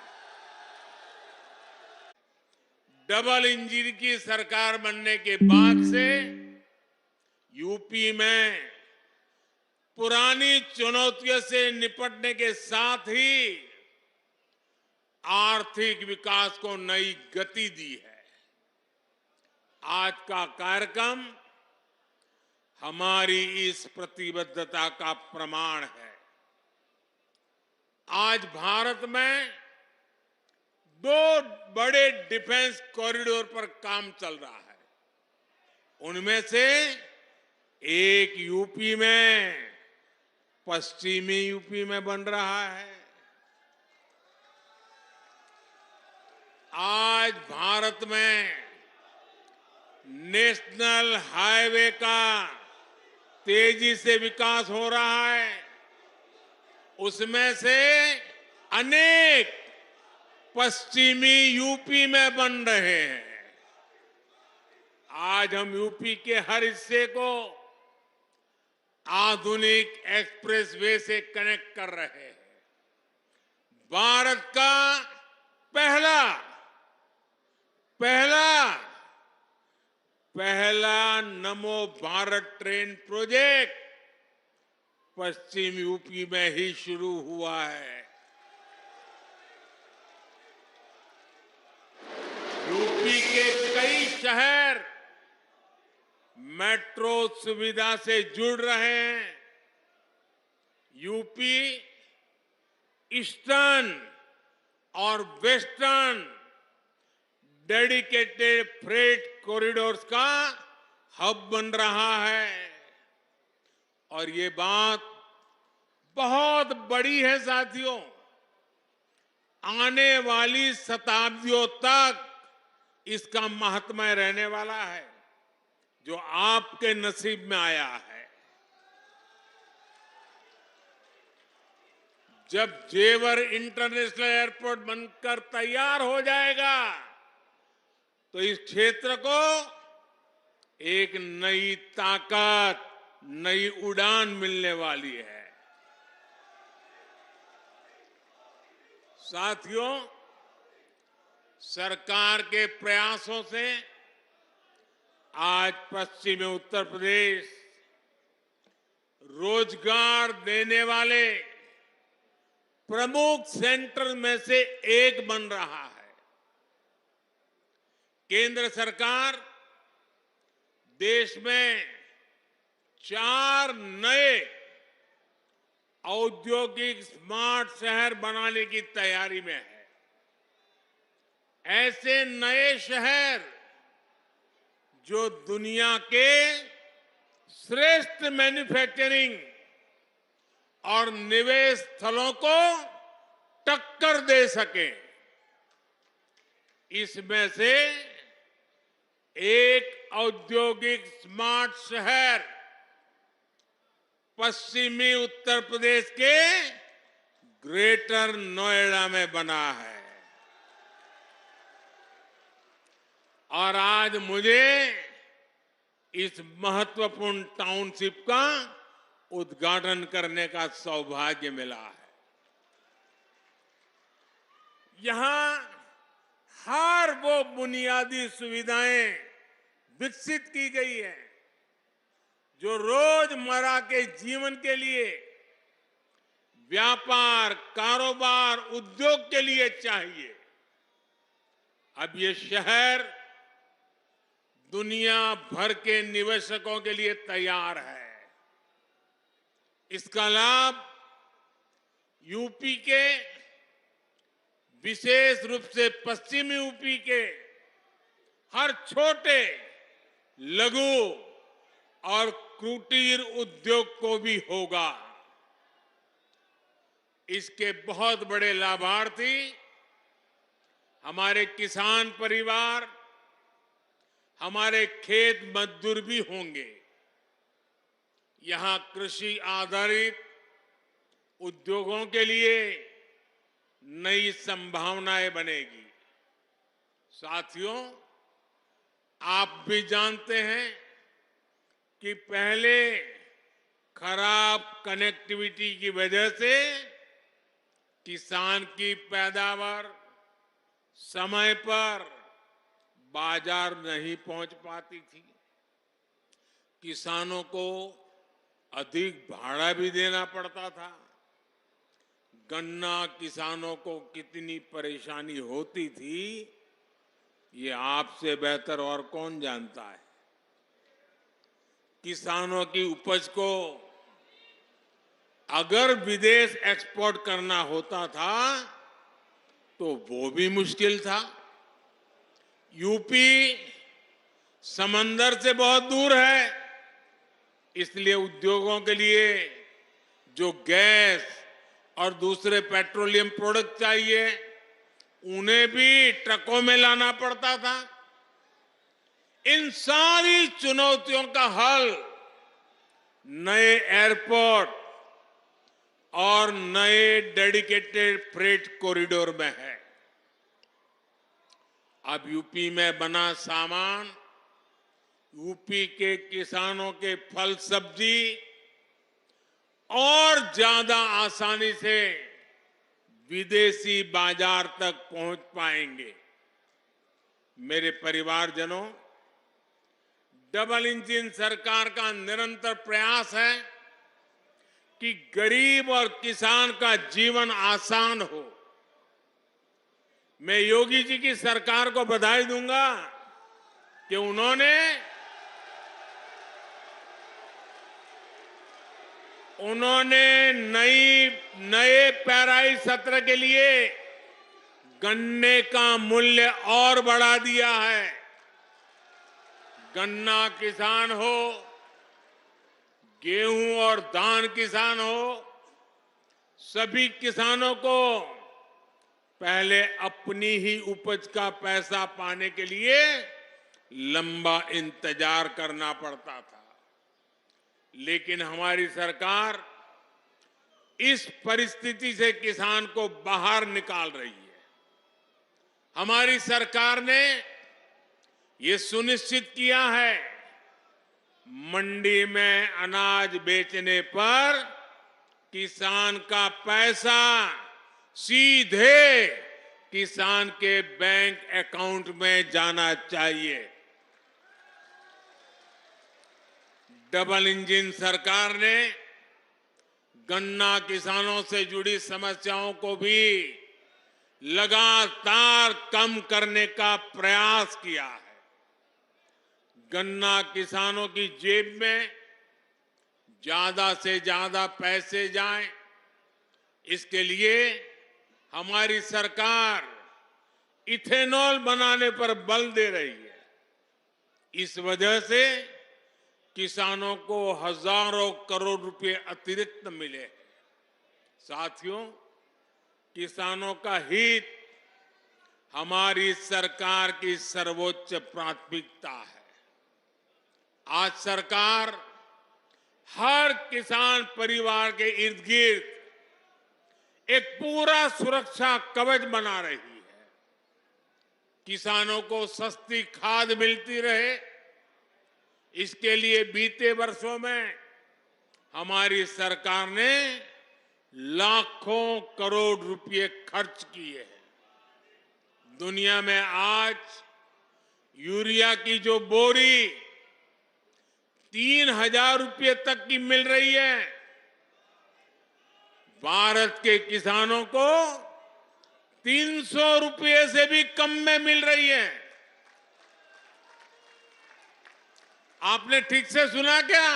डबल इंजन की सरकार बनने के बाद से यूपी में पुरानी चुनौतियों से निपटने के साथ ही आर्थिक विकास को नई गति दी है। आज का कार्यक्रम हमारी इस प्रतिबद्धता का प्रमाण है। आज भारत में 2 बड़े डिफेंस कॉरिडोर पर काम चल रहा है। उनमें से एक यूपी में, पश्चिमी यूपी में बन रहा है। आज भारत में नेशनल हाईवे का तेजी से विकास हो रहा है। उसमें से अनेक पश्चिमी यूपी में बन रहे हैं। आज हम यूपी के हर हिस्से को आधुनिक एक्सप्रेसवे से कनेक्ट कर रहे हैं। भारत का पहला नमो भारत ट्रेन प्रोजेक्ट पश्चिम यूपी में ही शुरू हुआ है। यूपी के कई शहर मेट्रो सुविधा से जुड़ रहे हैं। यूपी ईस्टर्न और वेस्टर्न डेडिकेटेड फ्रेट कॉरिडोर्स का हब बन रहा है। और ये बात बहुत बड़ी है साथियों। आने वाली शताब्दियों तक इसका महात्म्य रहने वाला है, जो आपके नसीब में आया है। जब जेवर इंटरनेशनल एयरपोर्ट बनकर तैयार हो जाएगा तो इस क्षेत्र को एक नई ताकत, नई उड़ान मिलने वाली है। साथियों, सरकार के प्रयासों से आज पश्चिमी उत्तर प्रदेश रोजगार देने वाले प्रमुख सेंटर में से एक बन रहा है। केंद्र सरकार देश में 4 नए औद्योगिक स्मार्ट शहर बनाने की तैयारी में है। ऐसे नए शहर जो दुनिया के श्रेष्ठ मैन्युफैक्चरिंग और निवेश स्थलों को टक्कर दे सके। इसमें से एक औद्योगिक स्मार्ट शहर पश्चिमी उत्तर प्रदेश के ग्रेटर नोएडा में बना है। और आज मुझे इस महत्वपूर्ण टाउनशिप का उद्घाटन करने का सौभाग्य मिला है। यहां हर वो बुनियादी सुविधाएं विकसित की गई है जो रोजमर्रा के जीवन के लिए, व्यापार, कारोबार, उद्योग के लिए चाहिए। अब ये शहर दुनिया भर के निवेशकों के लिए तैयार है। इसका लाभ यूपी के, विशेष रूप से पश्चिमी यूपी के हर छोटे, लघु और कुटीर उद्योग को भी होगा। इसके बहुत बड़े लाभार्थी हमारे किसान परिवार, हमारे खेत मजदूर भी होंगे। यहां कृषि आधारित उद्योगों के लिए नई संभावनाएं बनेगी। साथियों, आप भी जानते हैं कि पहले खराब कनेक्टिविटी की वजह से किसान की पैदावार समय पर बाजार नहीं पहुंच पाती थी। किसानों को अधिक भाड़ा भी देना पड़ता था। गन्ना किसानों को कितनी परेशानी होती थी, ये आपसे बेहतर और कौन जानता है। किसानों की उपज को अगर विदेश एक्सपोर्ट करना होता था तो वो भी मुश्किल था। यूपी समंदर से बहुत दूर है, इसलिए उद्योगों के लिए जो गैस और दूसरे पेट्रोलियम प्रोडक्ट चाहिए उन्हें भी ट्रकों में लाना पड़ता था। इन सारी चुनौतियों का हल नए एयरपोर्ट और नए डेडिकेटेड फ्रेट कॉरिडोर में है। अब यूपी में बना सामान यूपी के किसानों के फल सब्जी और ज्यादा आसानी से विदेशी बाजार तक पहुंच पाएंगे। मेरे परिवारजनों, डबल इंजन सरकार का निरंतर प्रयास है कि गरीब और किसान का जीवन आसान हो। मैं योगी जी की सरकार को बधाई दूंगा कि उन्होंने नए पेराई सत्र के लिए गन्ने का मूल्य और बढ़ा दिया है। गन्ना किसान हो, गेहूं और धान किसान हो, सभी किसानों को पहले अपनी ही उपज का पैसा पाने के लिए लंबा इंतजार करना पड़ता था। लेकिन हमारी सरकार इस परिस्थिति से किसान को बाहर निकाल रही है। हमारी सरकार ने ये सुनिश्चित किया है, मंडी में अनाज बेचने पर किसान का पैसा सीधे किसान के बैंक अकाउंट में जाना चाहिए। डबल इंजन सरकार ने गन्ना किसानों से जुड़ी समस्याओं को भी लगातार कम करने का प्रयास किया है। गन्ना किसानों की जेब में ज्यादा से ज्यादा पैसे जाएं, इसके लिए हमारी सरकार इथेनॉल बनाने पर बल दे रही है। इस वजह से किसानों को हजारों करोड़ रुपए अतिरिक्त मिले हैं। साथियों, किसानों का हित हमारी सरकार की सर्वोच्च प्राथमिकता है। आज सरकार हर किसान परिवार के इर्द गिर्द एक पूरा सुरक्षा कवच बना रही है। किसानों को सस्ती खाद मिलती रहे, इसके लिए बीते वर्षों में हमारी सरकार ने लाखों करोड़ रुपए खर्च किए हैं। दुनिया में आज यूरिया की जो बोरी 3,000 रुपए तक की मिल रही है, भारत के किसानों को 300 रुपए से भी कम में मिल रही है। आपने ठीक से सुना क्या?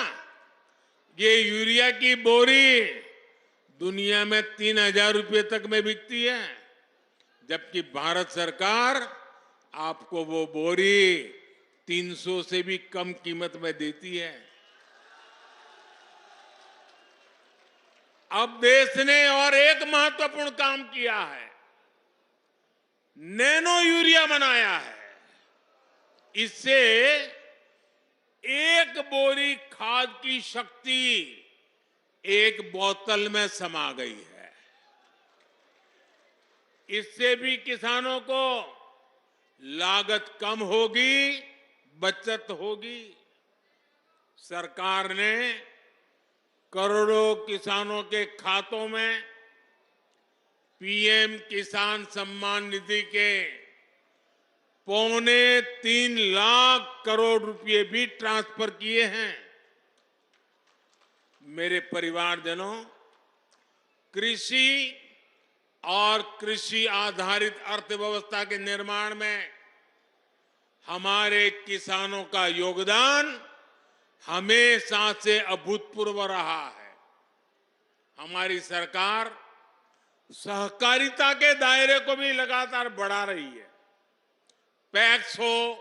ये यूरिया की बोरी दुनिया में 3,000 रुपए तक में बिकती है, जबकि भारत सरकार आपको वो बोरी 300 से भी कम कीमत में देती है। अब देश ने और एक महत्वपूर्ण काम किया है, नैनो यूरिया बनाया है। इससे एक बोरी खाद की शक्ति एक बोतल में समा गई है। इससे भी किसानों को लागत कम होगी, बचत होगी। सरकार ने करोड़ों किसानों के खातों में पीएम किसान सम्मान निधि के 3.25 लाख करोड़ रुपए भी ट्रांसफर किए हैं। मेरे परिवारजनों, कृषि और कृषि आधारित अर्थव्यवस्था के निर्माण में हमारे किसानों का योगदान हमेशा से अभूतपूर्व रहा है। हमारी सरकार सहकारिता के दायरे को भी लगातार बढ़ा रही है। पैक्स हो,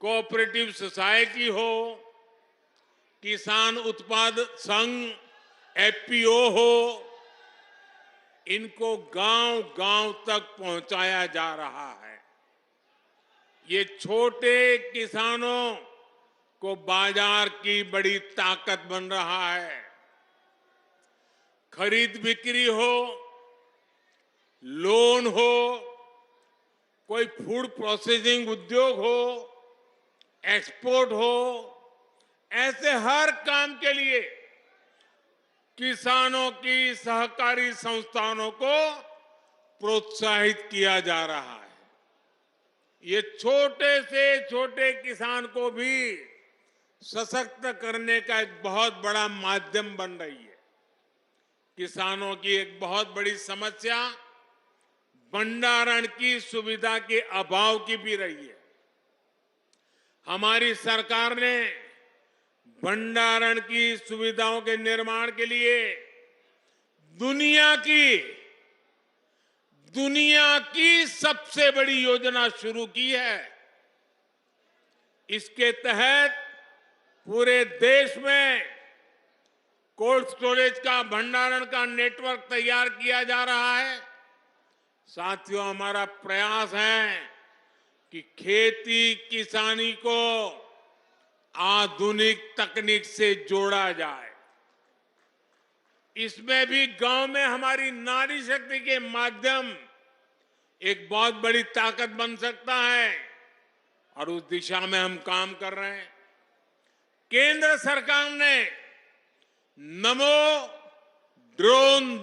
कोऑपरेटिव सोसाइटी हो, किसान उत्पाद संघ एफपीओ हो, इनको गांव-गांव तक पहुंचाया जा रहा है। ये छोटे किसानों को बाजार की बड़ी ताकत बन रहा है। खरीद बिक्री हो, लोन हो, कोई फूड प्रोसेसिंग उद्योग हो, एक्सपोर्ट हो, ऐसे हर काम के लिए किसानों की सहकारी संस्थानों को प्रोत्साहित किया जा रहा है। ये छोटे से छोटे किसान को भी सशक्त करने का एक बहुत बड़ा माध्यम बन रही है। किसानों की एक बहुत बड़ी समस्या भंडारण की सुविधा के अभाव की भी रही है। हमारी सरकार ने भंडारण की सुविधाओं के निर्माण के लिए दुनिया की सबसे बड़ी योजना शुरू की है। इसके तहत पूरे देश में कोल्ड स्टोरेज का भंडारण का नेटवर्क तैयार किया जा रहा है। साथियों, हमारा प्रयास है कि खेती किसानी को आधुनिक तकनीक से जोड़ा जाए। इसमें भी गांव में हमारी नारी शक्ति के माध्यम एक बहुत बड़ी ताकत बन सकता है और उस दिशा में हम काम कर रहे हैं। केंद्र सरकार ने नमो ड्रोन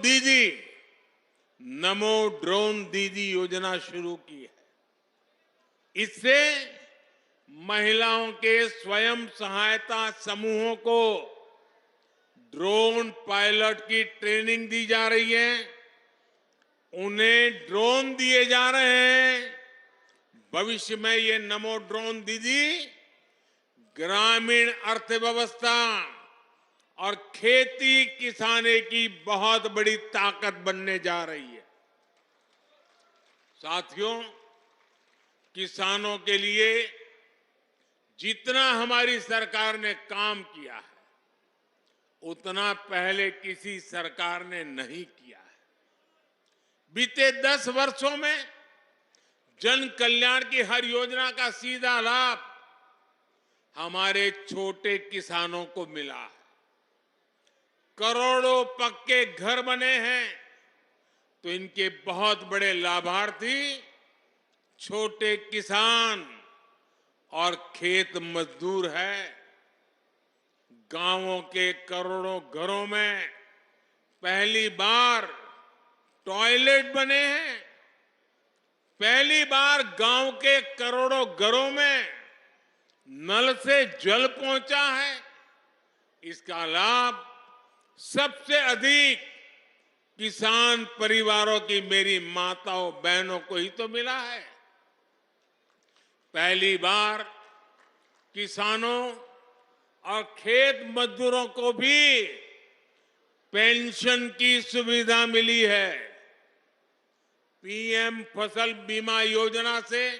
दीदी योजना शुरू की है। इससे महिलाओं के स्वयं सहायता समूहों को ड्रोन पायलट की ट्रेनिंग दी जा रही है। उन्हें ड्रोन दिए जा रहे हैं। भविष्य में ये नमो ड्रोन दीदी ग्रामीण अर्थव्यवस्था और खेती किसानी की बहुत बड़ी ताकत बनने जा रही है। साथियों, किसानों के लिए जितना हमारी सरकार ने काम किया है, उतना पहले किसी सरकार ने नहीं किया है। बीते 10 वर्षों में जन कल्याण की हर योजना का सीधा लाभ हमारे छोटे किसानों को मिला है। करोड़ों पक्के घर बने हैं, तो इनके बहुत बड़े लाभार्थी छोटे किसान और खेत मजदूर है। गांवों के करोड़ों घरों में पहली बार टॉयलेट बने हैं। पहली बार गांव के करोड़ों घरों में नल से जल पहुंचा है। इसका लाभ सबसे अधिक किसान परिवारों की मेरी माताओं बहनों को ही तो मिला है। पहली बार किसानों और खेत मजदूरों को भी पेंशन की सुविधा मिली है। पीएम फसल बीमा योजना से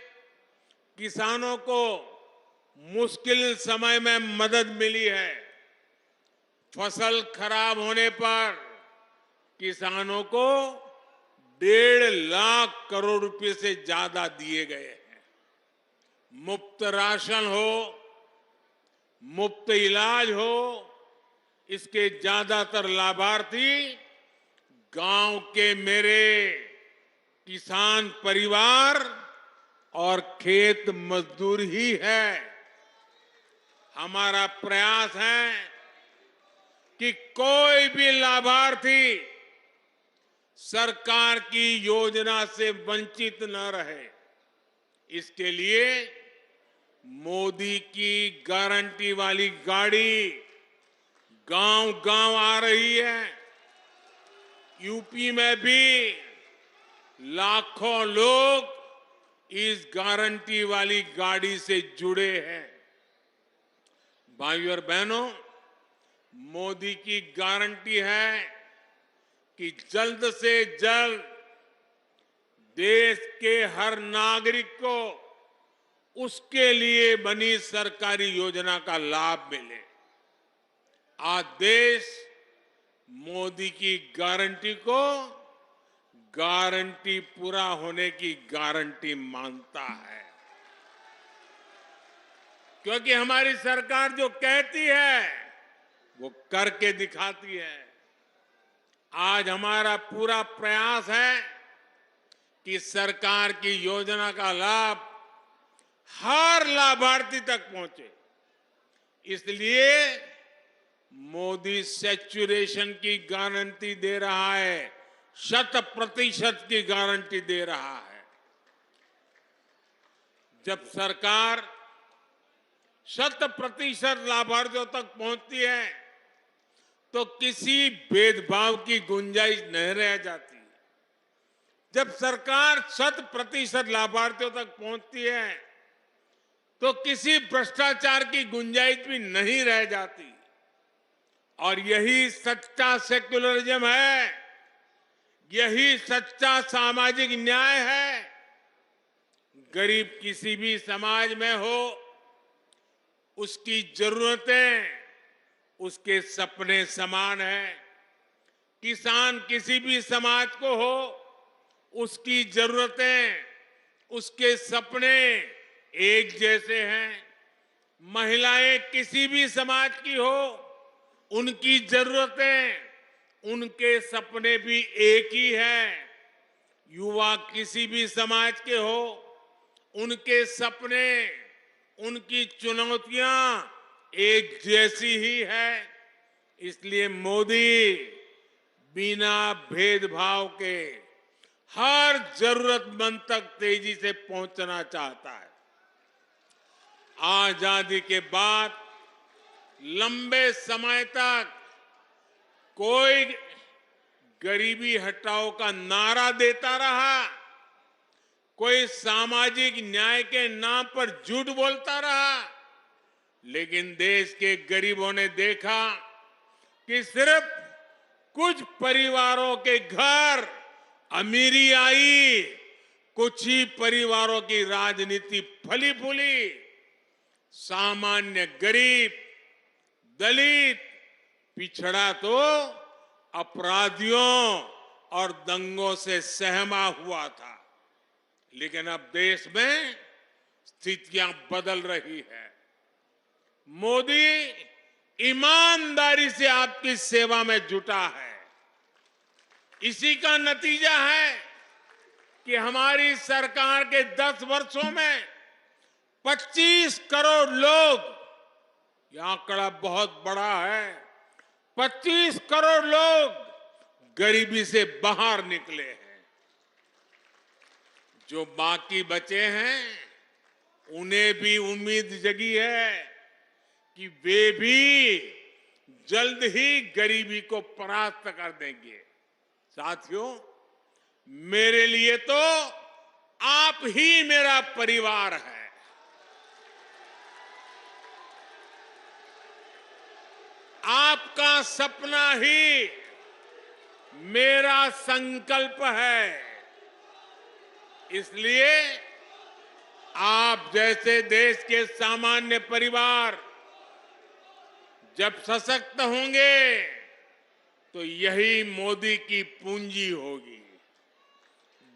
किसानों को मुश्किल समय में मदद मिली है। फसल खराब होने पर किसानों को 1.5 लाख करोड़ रुपए से ज्यादा दिए गए हैं। मुफ्त राशन हो, मुफ्त इलाज हो, इसके ज्यादातर लाभार्थी गांव के मेरे किसान परिवार और खेत मजदूर ही है। हमारा प्रयास है कि कोई भी लाभार्थी सरकार की योजना से वंचित न रहे। इसके लिए मोदी की गारंटी वाली गाड़ी गांव-गांव आ रही है। यूपी में भी लाखों लोग इस गारंटी वाली गाड़ी से जुड़े हैं। भाइयों और बहनों, मोदी की गारंटी है कि जल्द से जल्द देश के हर नागरिक को उसके लिए बनी सरकारी योजना का लाभ मिले। आज देश मोदी की गारंटी को गारंटी पूरा होने की गारंटी मांगता है, क्योंकि हमारी सरकार जो कहती है वो करके दिखाती है। आज हमारा पूरा प्रयास है कि सरकार की योजना का लाभ हर लाभार्थी तक पहुंचे। इसलिए मोदी सैचुरेशन की गारंटी दे रहा है, 100% की गारंटी दे रहा है। जब सरकार 100% लाभार्थियों तक पहुंचती है तो किसी भेदभाव की गुंजाइश नहीं रह जाती। जब सरकार 100% लाभार्थियों तक पहुंचती है तो किसी भ्रष्टाचार की गुंजाइश भी नहीं रह जाती। और यही सच्चा सेक्युलरिज्म है, यही सच्चा सामाजिक न्याय है। गरीब किसी भी समाज में हो, उसकी जरूरतें उसके सपने समान है। किसान किसी भी समाज को हो, उसकी जरूरतें उसके सपने एक जैसे हैं। महिलाएं किसी भी समाज की हो, उनकी जरूरतें उनके सपने भी एक ही हैं। युवा किसी भी समाज के हो, उनके सपने उनकी चुनौतियां एक जैसी ही है। इसलिए मोदी बिना भेदभाव के हर जरूरतमंद तक तेजी से पहुंचना चाहता है। आजादी के बाद लंबे समय तक कोई गरीबी हटाओ का नारा देता रहा, कोई सामाजिक न्याय के नाम पर झूठ बोलता रहा, लेकिन देश के गरीबों ने देखा कि सिर्फ कुछ परिवारों के घर अमीरी आई, कुछ ही परिवारों की राजनीति फली फूली। सामान्य गरीब, दलित, पिछड़ा तो अपराधियों और दंगों से सहमा हुआ था। लेकिन अब देश में स्थितियां बदल रही है। मोदी ईमानदारी से आपकी सेवा में जुटा है। इसी का नतीजा है कि हमारी सरकार के 10 वर्षों में 25 करोड़ लोग, यह आंकड़ा बहुत बड़ा है, 25 करोड़ लोग गरीबी से बाहर निकले हैं। जो बाकी बचे हैं उन्हें भी उम्मीद जगी है कि वे भी जल्द ही गरीबी को परास्त कर देंगे। साथियों, मेरे लिए तो आप ही मेरा परिवार है। आपका सपना ही मेरा संकल्प है। इसलिए आप जैसे देश के सामान्य परिवार जब सशक्त होंगे तो यही मोदी की पूंजी होगी।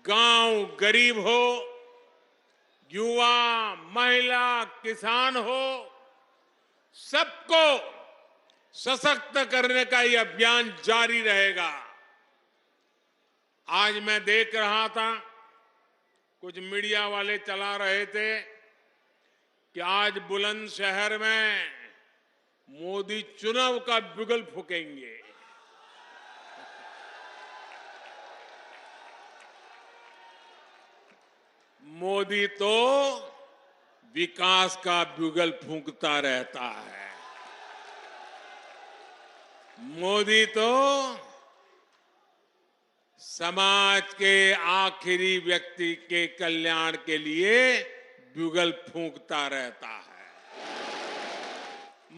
गांव गरीब हो, युवा, महिला, किसान हो, सबको सशक्त करने का ये अभियान जारी रहेगा। आज मैं देख रहा था, कुछ मीडिया वाले चला रहे थे कि आज बुलंदशहर में मोदी चुनाव का बिगुल फूकेंगे। मोदी तो विकास का बिगुल फूंकता रहता है। मोदी तो समाज के आखिरी व्यक्ति के कल्याण के लिए बिगुल फूंकता रहता है।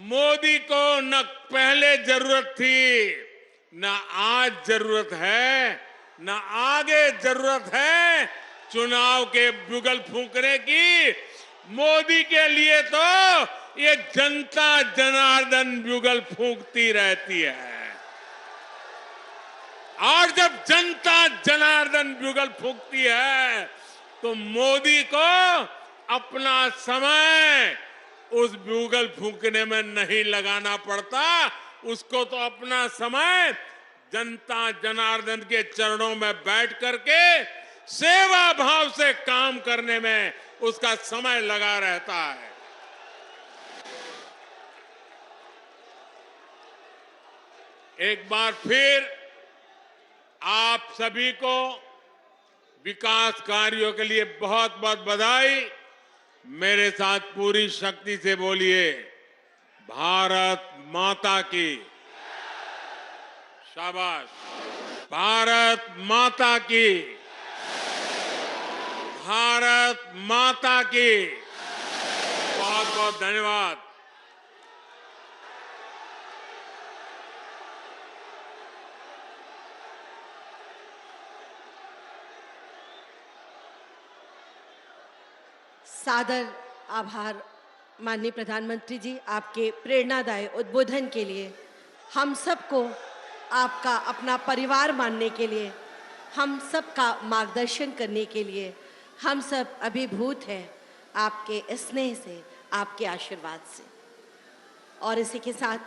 मोदी को न पहले जरूरत थी, न आज जरूरत है, न आगे जरूरत है चुनाव के बिगुल फूंकने की। मोदी के लिए तो ये जनता जनार्दन बिगुल फूंकती रहती है। और जब जनता जनार्दन ब्यूगल फूंकती है तो मोदी को अपना समय उस ब्यूगल फूंकने में नहीं लगाना पड़ता, उसको तो अपना समय जनता जनार्दन के चरणों में बैठ करके सेवा भाव से काम करने में उसका समय लगा रहता है। एक बार फिर आप सभी को विकास कार्यों के लिए बहुत बहुत बधाई। मेरे साथ पूरी शक्ति से बोलिए, भारत माता की। शाबाश, भारत माता की, भारत माता की। बहुत बहुत धन्यवाद। सादर आभार माननीय प्रधानमंत्री जी, आपके प्रेरणादायी उद्बोधन के लिए, हम सबको आपका अपना परिवार मानने के लिए, हम सबका मार्गदर्शन करने के लिए। हम सब अभिभूत हैं आपके स्नेह से, आपके आशीर्वाद से। और इसी के साथ